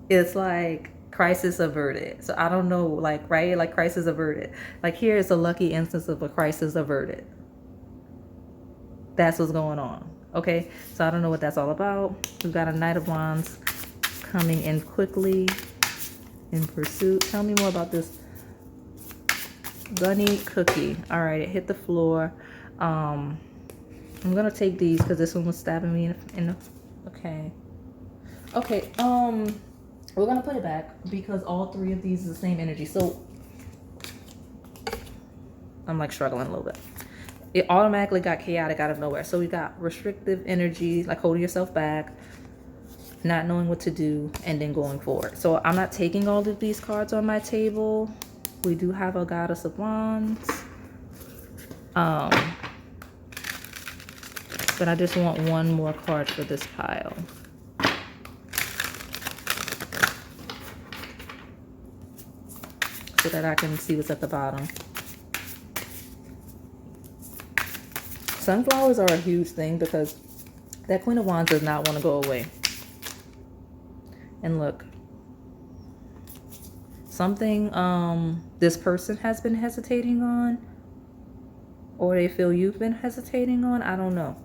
it's like crisis averted. So I don't know, like, right? Like crisis averted. Like here is a lucky instance of a crisis averted. That's what's going on. Okay, so I don't know what that's all about. We've got a Knight of Wands coming in quickly in pursuit. Tell me more about this bunny cookie. All right, it hit the floor. I'm gonna take these because this one was stabbing me in the okay. We're gonna put it back because all 3 of these is the same energy. So I'm like struggling a little bit. It automatically got chaotic out of nowhere. So we got restrictive energy, like holding yourself back, not knowing what to do, and then going forward. So I'm not taking all of these cards on my table. We do have a Goddess of Wands. But I just want one more card for this pile. So that I can see what's at the bottom. Sunflowers are a huge thing because that Queen of Wands does not want to go away. And look, something this person has been hesitating on, or they feel you've been hesitating on. I don't know.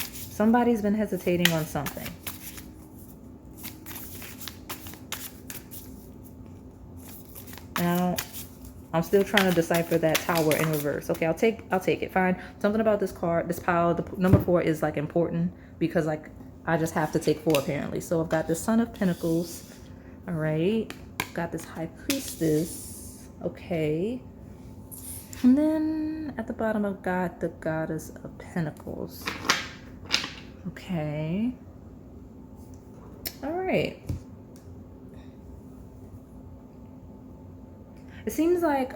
Somebody's been hesitating on something. And I'm still trying to decipher that Tower in reverse. Okay, I'll take it. Fine. Something about this card, this pile, the number 4 is like important because like I just have to take 4 apparently. So I've got the Son of Pentacles. All right. Got this High Priestess. Okay. And then at the bottom I've got the Goddess of Pentacles. Okay. All right. It seems like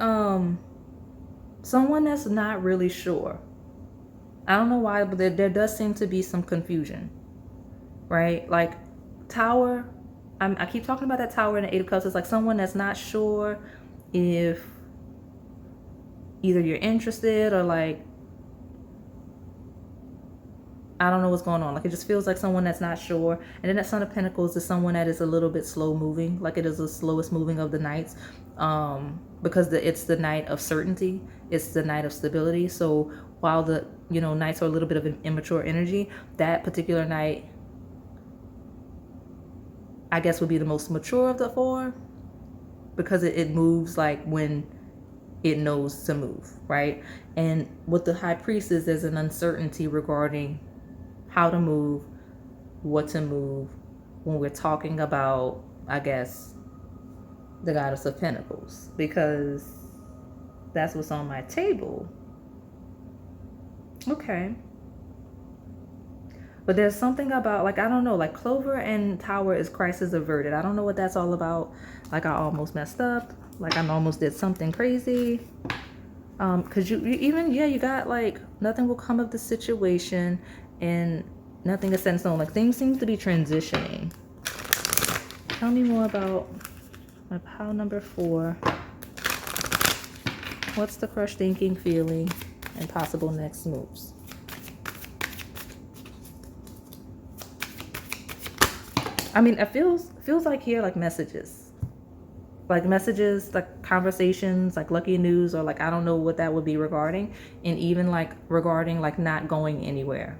someone that's not really sure. I don't know why, but there does seem to be some confusion, right? Like Tower, I keep talking about that Tower and the Eight of Cups. It's like someone that's not sure if either you're interested or like, I don't know what's going on. Like it just feels like someone that's not sure. And then that Son of Pentacles is someone that is a little bit slow moving. Like it is the slowest moving of the knights. Because it's the Knight of certainty. It's the Knight of stability. So while the, knights are a little bit of an immature energy, that particular knight, I guess, would be the most mature of the 4. Because it moves like when it knows to move, right? And with the High Priestess, there's an uncertainty regarding how to move, what to move when we're talking about, I guess, the Goddess of Pentacles, because that's what's on my table. Okay. But there's something about, like, I don't know, like Clover and Tower is crisis averted. I don't know what that's all about. Like, I almost messed up. Like, I almost did something crazy. Because you even, yeah, you got like, nothing will come of the situation and nothing is set in stone. Like, things seem to be transitioning. Tell me more about my pile number 4. What's the crush thinking, feeling, and possible next moves? I mean, it feels like here, like messages, like conversations, like lucky news, or like, I don't know what that would be regarding, and even like regarding like not going anywhere.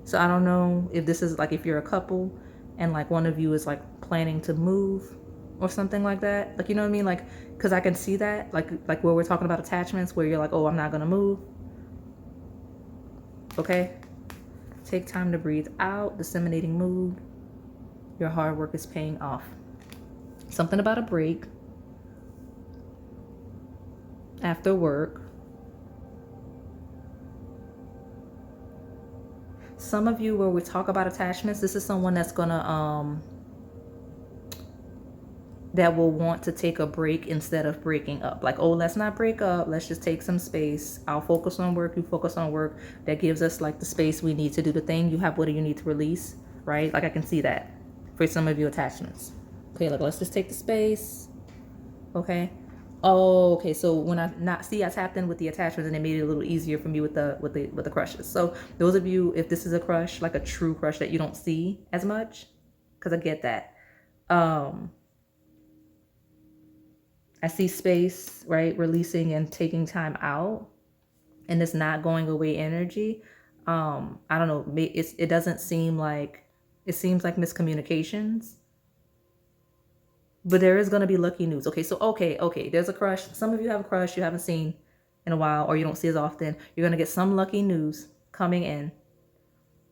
So I don't know if this is like, if you're a couple and like one of you is like planning to move or something like that. Like, you know what I mean? Like, because I can see that, like where we're talking about attachments, where you're like, oh, I'm not gonna move. Okay. Take time to breathe out, disseminating mood. Your hard work is paying off. Something about a break after work. Some of you, where we talk about attachments, this is someone that's gonna that will want to take a break instead of breaking up. Like, oh, let's not break up, let's just take some space. I'll focus on work, you focus on work. That gives us like the space we need to do the thing. You have what do you need to release, right? Like, I can see that for some of you attachments. Okay, like, let's just take the space. Okay. Oh, okay. So when I tapped in with the attachments, and it made it a little easier for me with the crushes. So those of you, if this is a crush, like a true crush that you don't see as much, because I get that. I see space, right? Releasing and taking time out, and it's not going away energy. I don't know. It doesn't seem like, it seems like miscommunications. But there is going to be lucky news. Okay, so okay, there's a crush. Some of you have a crush you haven't seen in a while, or you don't see as often. You're going to get some lucky news coming in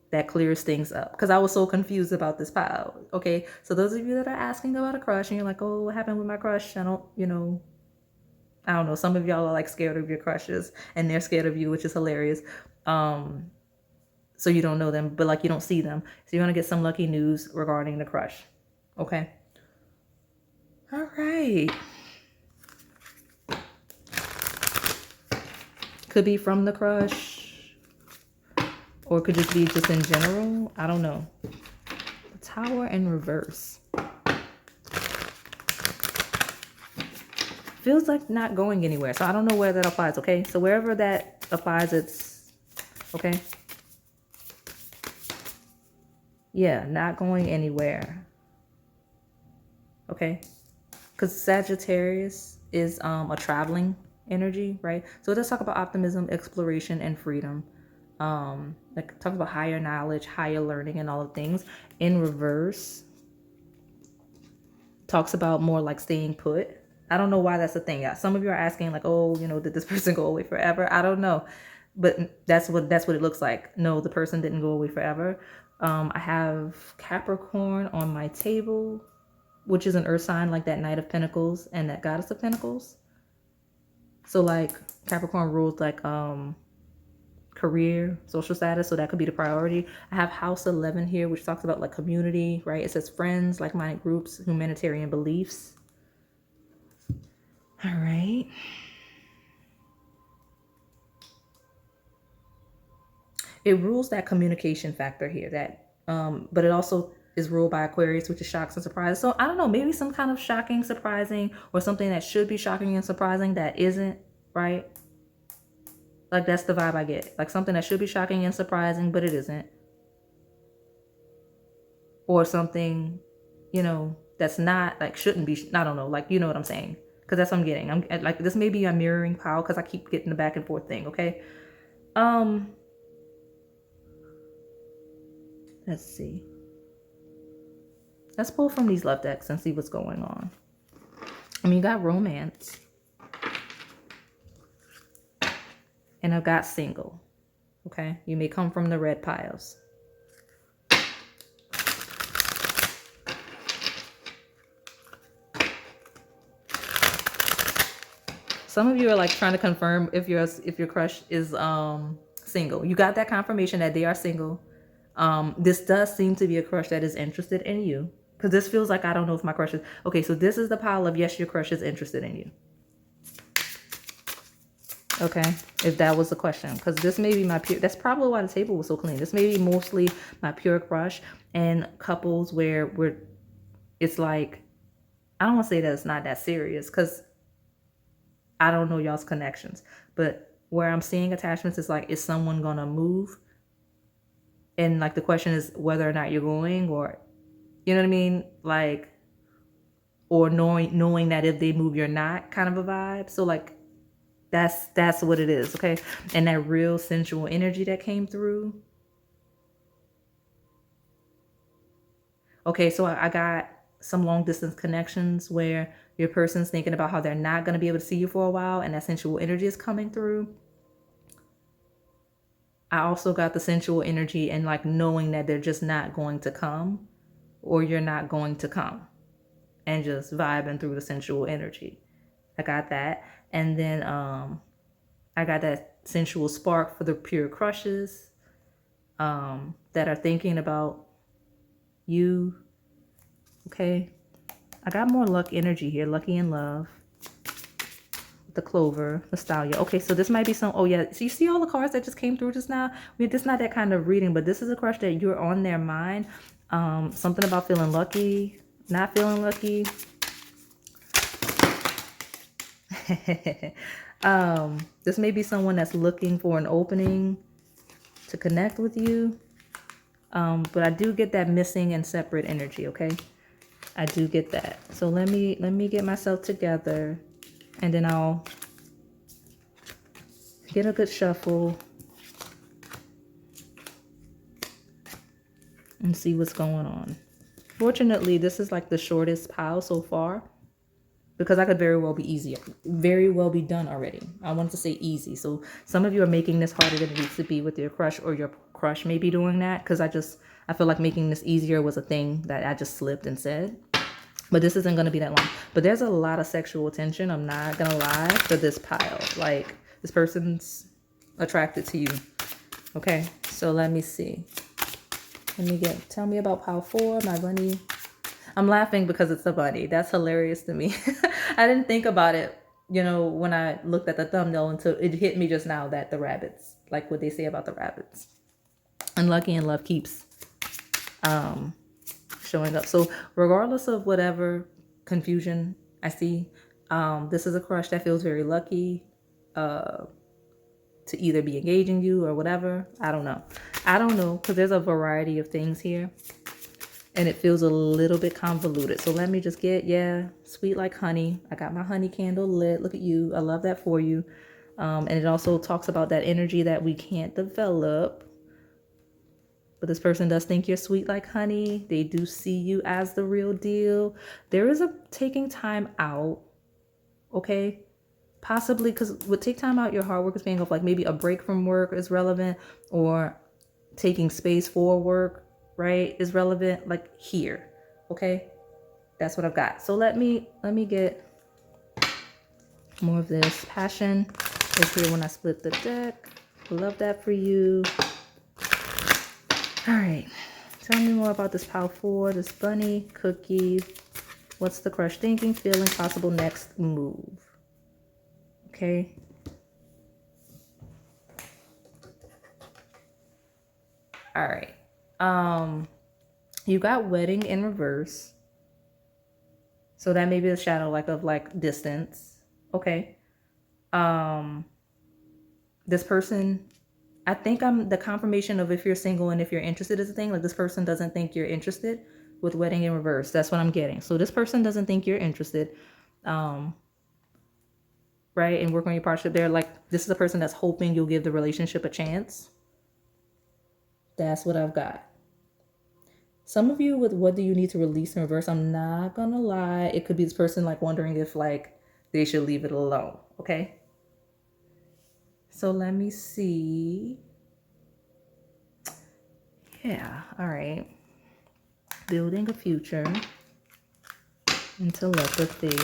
that clears things up. Because I was so confused about this pile. Okay, so those of you that are asking about a crush and you're like, oh, what happened with my crush? I don't know. Some of y'all are like scared of your crushes and they're scared of you, which is hilarious. So you don't know them, but like, you don't see them. So you're going to get some lucky news regarding the crush. Okay. All right. Could be from the crush, or it could just be just in general. I don't know. The Tower in reverse. Feels like not going anywhere. So I don't know where that applies, okay? So wherever that applies, it's okay. Yeah, not going anywhere. Okay. Because Sagittarius is a traveling energy, right? So let's talk about optimism, exploration, and freedom. Like, talk about higher knowledge, higher learning, and all of things. In reverse, talks about more like staying put. I don't know why that's a thing. Some of you are asking like, oh, did this person go away forever? I don't know, but that's what it looks like. No, the person didn't go away forever. I have Capricorn on my table, which is an earth sign, like that Knight of Pentacles and that Goddess of Pentacles. So like, Capricorn rules like career, social status, so that could be the priority. I have House 11 here, which talks about like community, right? It says friends, like-minded groups, humanitarian beliefs. All right. It rules that communication factor here, that but it also is ruled by Aquarius, which is shocks and surprises. So I don't know, maybe some kind of shocking, surprising, or something that should be shocking and surprising that isn't, right? Like, that's the vibe I get. Like, something that should be shocking and surprising, but it isn't. Or something, that's not, like, shouldn't be, I don't know, like, you know what I'm saying? Because that's what I'm getting. I'm like, this may be a mirroring pile because I keep getting the back and forth thing, okay? Let's see. Let's pull from these love decks and see what's going on. I mean, you got romance. And I've got single. Okay, you may come from the red piles. Some of you are like trying to confirm if your crush is single. You got that confirmation that they are single. This does seem to be a crush that is interested in you, because this feels like, I don't know if my crush is okay. So this is the pile of yes, your crush is interested in you. Okay, if that was the question, because this may be my pure, that's probably why the table was so clean. This may be mostly my pure crush and couples where it's like, I don't want to say that it's not that serious, because I don't know y'all's connections, but where I'm seeing attachments is like, is someone gonna move? And like the question is whether or not you're going, or you know what I mean? Like, or knowing that if they move, you're not, kind of a vibe. So like, that's what it is, okay? And that real sensual energy that came through. Okay, so I got some long distance connections where your person's thinking about how they're not going to be able to see you for a while, and that sensual energy is coming through. I also got the sensual energy and like knowing that they're just not going to come, or you're not going to come, and just vibing through the sensual energy. I got that. And then I got that sensual spark for the pure crushes that are thinking about you. Okay, I got more luck energy here. Lucky in love, the clover, nostalgia. Okay, so this might be some, oh yeah, so you see all the cards that just came through just now? This is not that kind of reading, but this is a crush that you're on their mind. Something about feeling lucky, not feeling lucky. This may be someone that's looking for an opening to connect with you. But I do get that missing and separate energy, okay? I do get that. So let me get myself together, and then I'll get a good shuffle and see what's going on. Fortunately, this is like the shortest pile so far, because I could very well be done already. I wanted to say easy. So some of you are making this harder than it needs to be with your crush, or your crush may be doing that, because I feel like making this easier was a thing that I just slipped and said. But this isn't going to be that long. But there's a lot of sexual tension, I'm not going to lie, for this pile. Like, this person's attracted to you. Okay, so let me see. Tell me about pile 4, my bunny. I'm laughing because it's a bunny. That's hilarious to me. I didn't think about it, when I looked at the thumbnail, until it hit me just now that the rabbits, like what they say about the rabbits. Unlucky in love keeps showing up. So regardless of whatever confusion I see, this is a crush that feels very lucky to either be engaging you or whatever. I don't know, because there's a variety of things here, and it feels a little bit convoluted. So let me just sweet like honey. I got my honey candle lit. Look at you. I love that for you. And it also talks about that energy that we can't develop. But this person does think you're sweet like honey. They do see you as the real deal. There is a taking time out, okay? Possibly, because with take time out, your hard work is paying off. Like maybe a break from work is relevant, or taking space for work, right, is relevant, like here, okay? That's what I've got. So let me get more of this. Passion is here when I split the deck. Love that for you. All right, tell me more about this pile 4, this bunny, cookie. What's the crush thinking, feeling, possible next move? Okay. All right. You got wedding in reverse. So that may be a shadow of distance. Okay. This person, I think I'm the confirmation of if you're single and if you're interested is a thing. Like this person doesn't think you're interested with wedding in reverse. That's what I'm getting. So this person doesn't think you're interested. Right? And work on your partnership. They're like, this is a person that's hoping you'll give the relationship a chance. That's what I've got. Some of you with what do you need to release in reverse, I'm not gonna lie. It could be this person like wondering if like they should leave it alone. Okay. So let me see. Yeah, all right. Building a future and telepathy.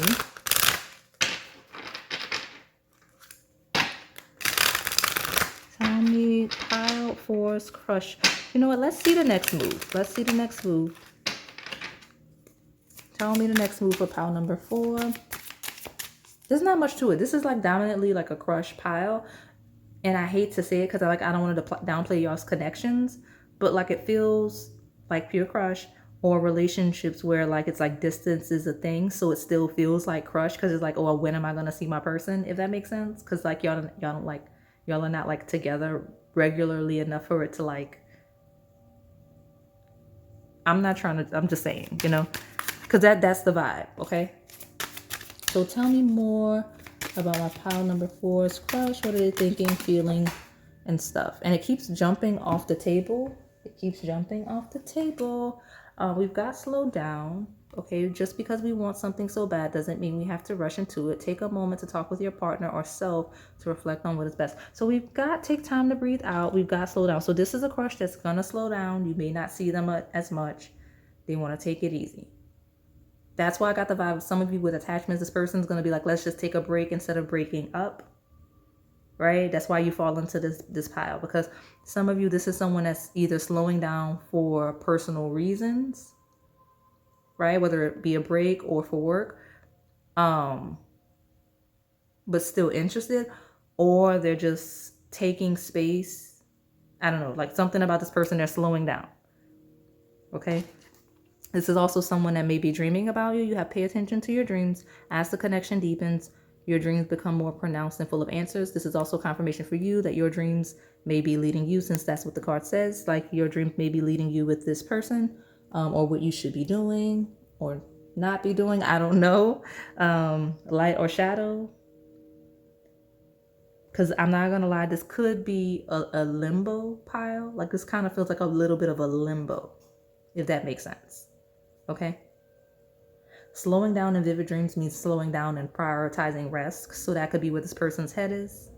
Tell me, pile, force, crush. You know what? Let's see the next move. Let's see the next move. Tell me the next move for pile number 4. There's not much to it. This is like dominantly like a crush pile. And I hate to say it because I don't want to downplay y'all's connections. But like it feels like pure crush, or relationships where like it's like distance is a thing. So it still feels like crush because it's like, oh, well, when am I going to see my person? If that makes sense. Because like y'all don't like, y'all are not like together regularly enough for it to like, I'm not trying to, I'm just saying, you know, because that's the vibe. Okay. So tell me more about my pile number 4's crush. What are they thinking, feeling, and stuff? And it keeps jumping off the table. It keeps jumping off the table. We've got slowed down. Okay, just because we want something so bad doesn't mean we have to rush into it. Take a moment to talk with your partner or self to reflect on what is best. So we've got take time to breathe out. We've got slow down. So this is a crush that's gonna slow down. You may not see them as much. They want to take it easy. That's why I got the vibe of some of you with attachments. This person's going to be like, let's just take a break instead of breaking up. Right? That's why you fall into this pile. Because some of you, this is someone that's either slowing down for personal reasons. Right? Whether it be a break or for work. But still interested. Or they're just taking space. I don't know. Like something about this person, they're slowing down. Okay? This is also someone that may be dreaming about you. You have to pay attention to your dreams. As the connection deepens, your dreams become more pronounced and full of answers. This is also confirmation for you that your dreams may be leading you, since that's what the card says. Like your dreams may be leading you with this person, or what you should be doing or not be doing. I don't know. Light or shadow. Because I'm not going to lie, this could be a limbo pile. Like this kind of feels like a little bit of a limbo, if that makes sense. Okay. Slowing down in vivid dreams means slowing down and prioritizing rest. So that could be where this person's head is.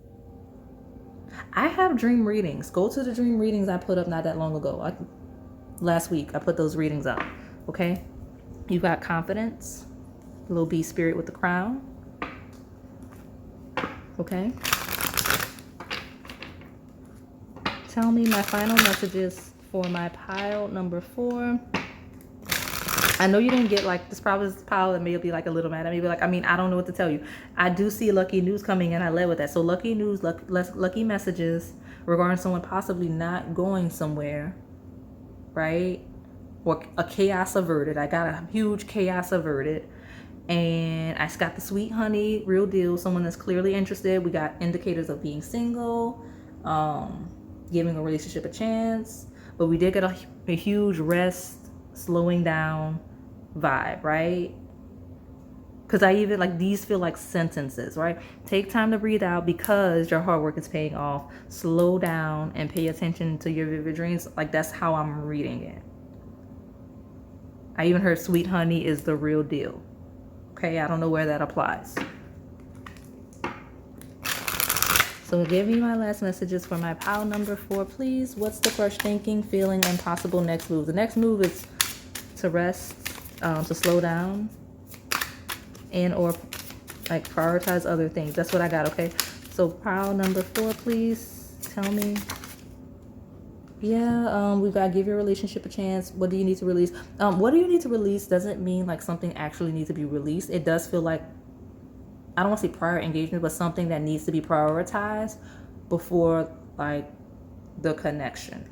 I have dream readings. Go to the dream readings I put up not that long ago. Last week, I put those readings up. Okay. You got confidence. Little bee spirit with the crown. Okay. Tell me my final messages for my pile number 4. I know you didn't get like this. Probably this pile that may be like a little mad at me. Be like, I mean, I don't know what to tell you. I do see lucky news coming, and I led with that. So lucky news, lucky messages regarding someone possibly not going somewhere, right? Or a chaos averted. I got a huge chaos averted, and I got the sweet honey, real deal. Someone that's clearly interested. We got indicators of being single, giving a relationship a chance, but we did get a huge rest, slowing down vibe, right? Because I even like these feel like sentences, right? Take time to breathe out because your hard work is paying off. Slow down and pay attention to your vivid dreams. Like that's how I'm reading it. I even heard sweet honey is the real deal. Okay, I don't know where that applies. So give me my last messages for my pile number 4, please. What's the crush thinking, feeling, and possible next move? The next move is to rest, to slow down, and or like prioritize other things. That's what I got, okay? So pile number 4, please tell me. Yeah, we've got to give your relationship a chance. What do you need to release? What do you need to release doesn't mean like something actually needs to be released. It does feel like, I don't want to say prior engagement, but something that needs to be prioritized before like the connection.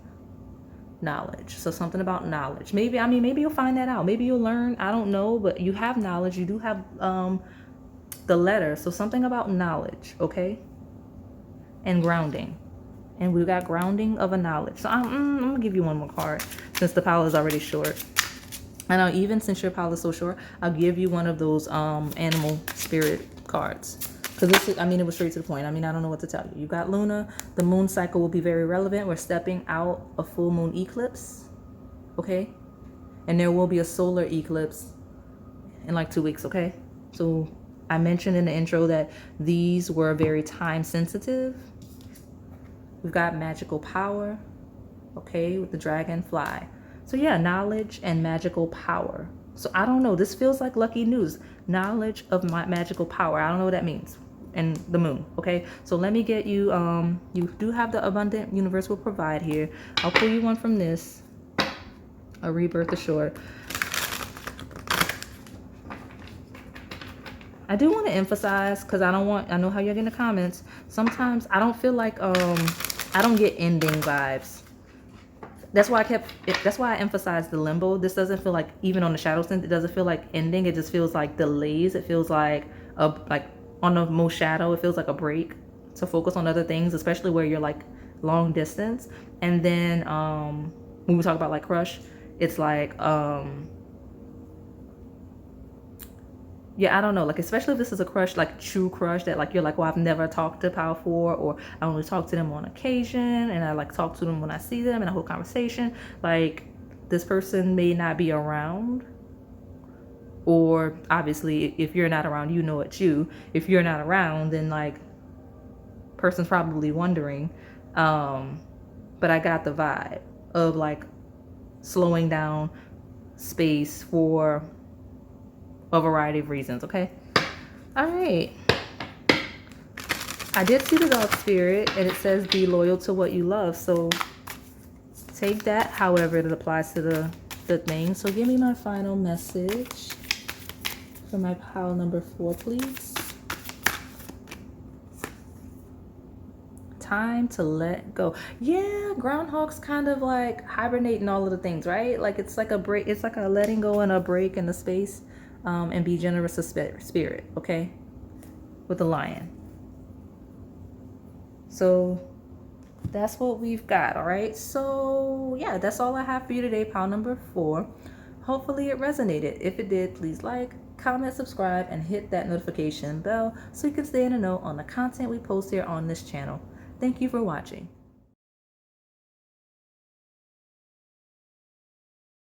Knowledge. So something about knowledge. Maybe you'll find that out. Maybe you'll learn. I don't know, but you have knowledge. You do have the letter. So something about knowledge, okay? And grounding. And we've got grounding of a knowledge. So I'm gonna give you one more card since the pile is already short. I know even since your pile is so short, I'll give you one of those animal spirit cards. Because this is, it was straight to the point. I don't know what to tell you. You got Lunar. The moon cycle will be very relevant. We're stepping out of full moon eclipse. Okay? And there will be a solar eclipse in like 2 weeks, okay? So I mentioned in the intro that these were very time sensitive. We've got magical power, okay, with the dragonfly. So yeah, knowledge and magical power. So I don't know, this feels like lucky news. Knowledge of my magical power. I don't know what that means. And the moon, okay? So let me get you, you do have the abundant universe will provide here. I'll pull you one from this. A rebirth assured. I do want to emphasize, because I know how you're in the comments. Sometimes I don't feel like, I don't get ending vibes. That's why I emphasized the limbo. This doesn't feel like, even on the shadow sense, it doesn't feel like ending. It just feels like delays. It feels like on the most shadow, it feels like a break to focus on other things, especially where you're like long distance. And then when we talk about like crush, it's like yeah, I don't know, like especially if this is a crush, like true crush that like you're like, well, I've never talked to Power 4, or I only talk to them on occasion, and I like talk to them when I see them in a whole conversation. Like this person may not be around, or obviously if you're not around, you know it's you. If you're not around, then like person's probably wondering. But I got the vibe of like slowing down space for a variety of reasons, okay? All right. I did see the dog spirit, and it says be loyal to what you love. So take that however it applies to the thing. So give me my final message for my pile number 4, please. Time to let go. Yeah, groundhog's kind of like hibernating all of the things, right? Like it's like a break. It's like a letting go and a break in the space. And be generous of spirit, okay? With the lion. So that's what we've got, all right? So yeah, that's all I have for you today, pile number 4. Hopefully it resonated. If it did, please like, comment, subscribe, and hit that notification bell so you can stay in the know on the content we post here on this channel. Thank you for watching.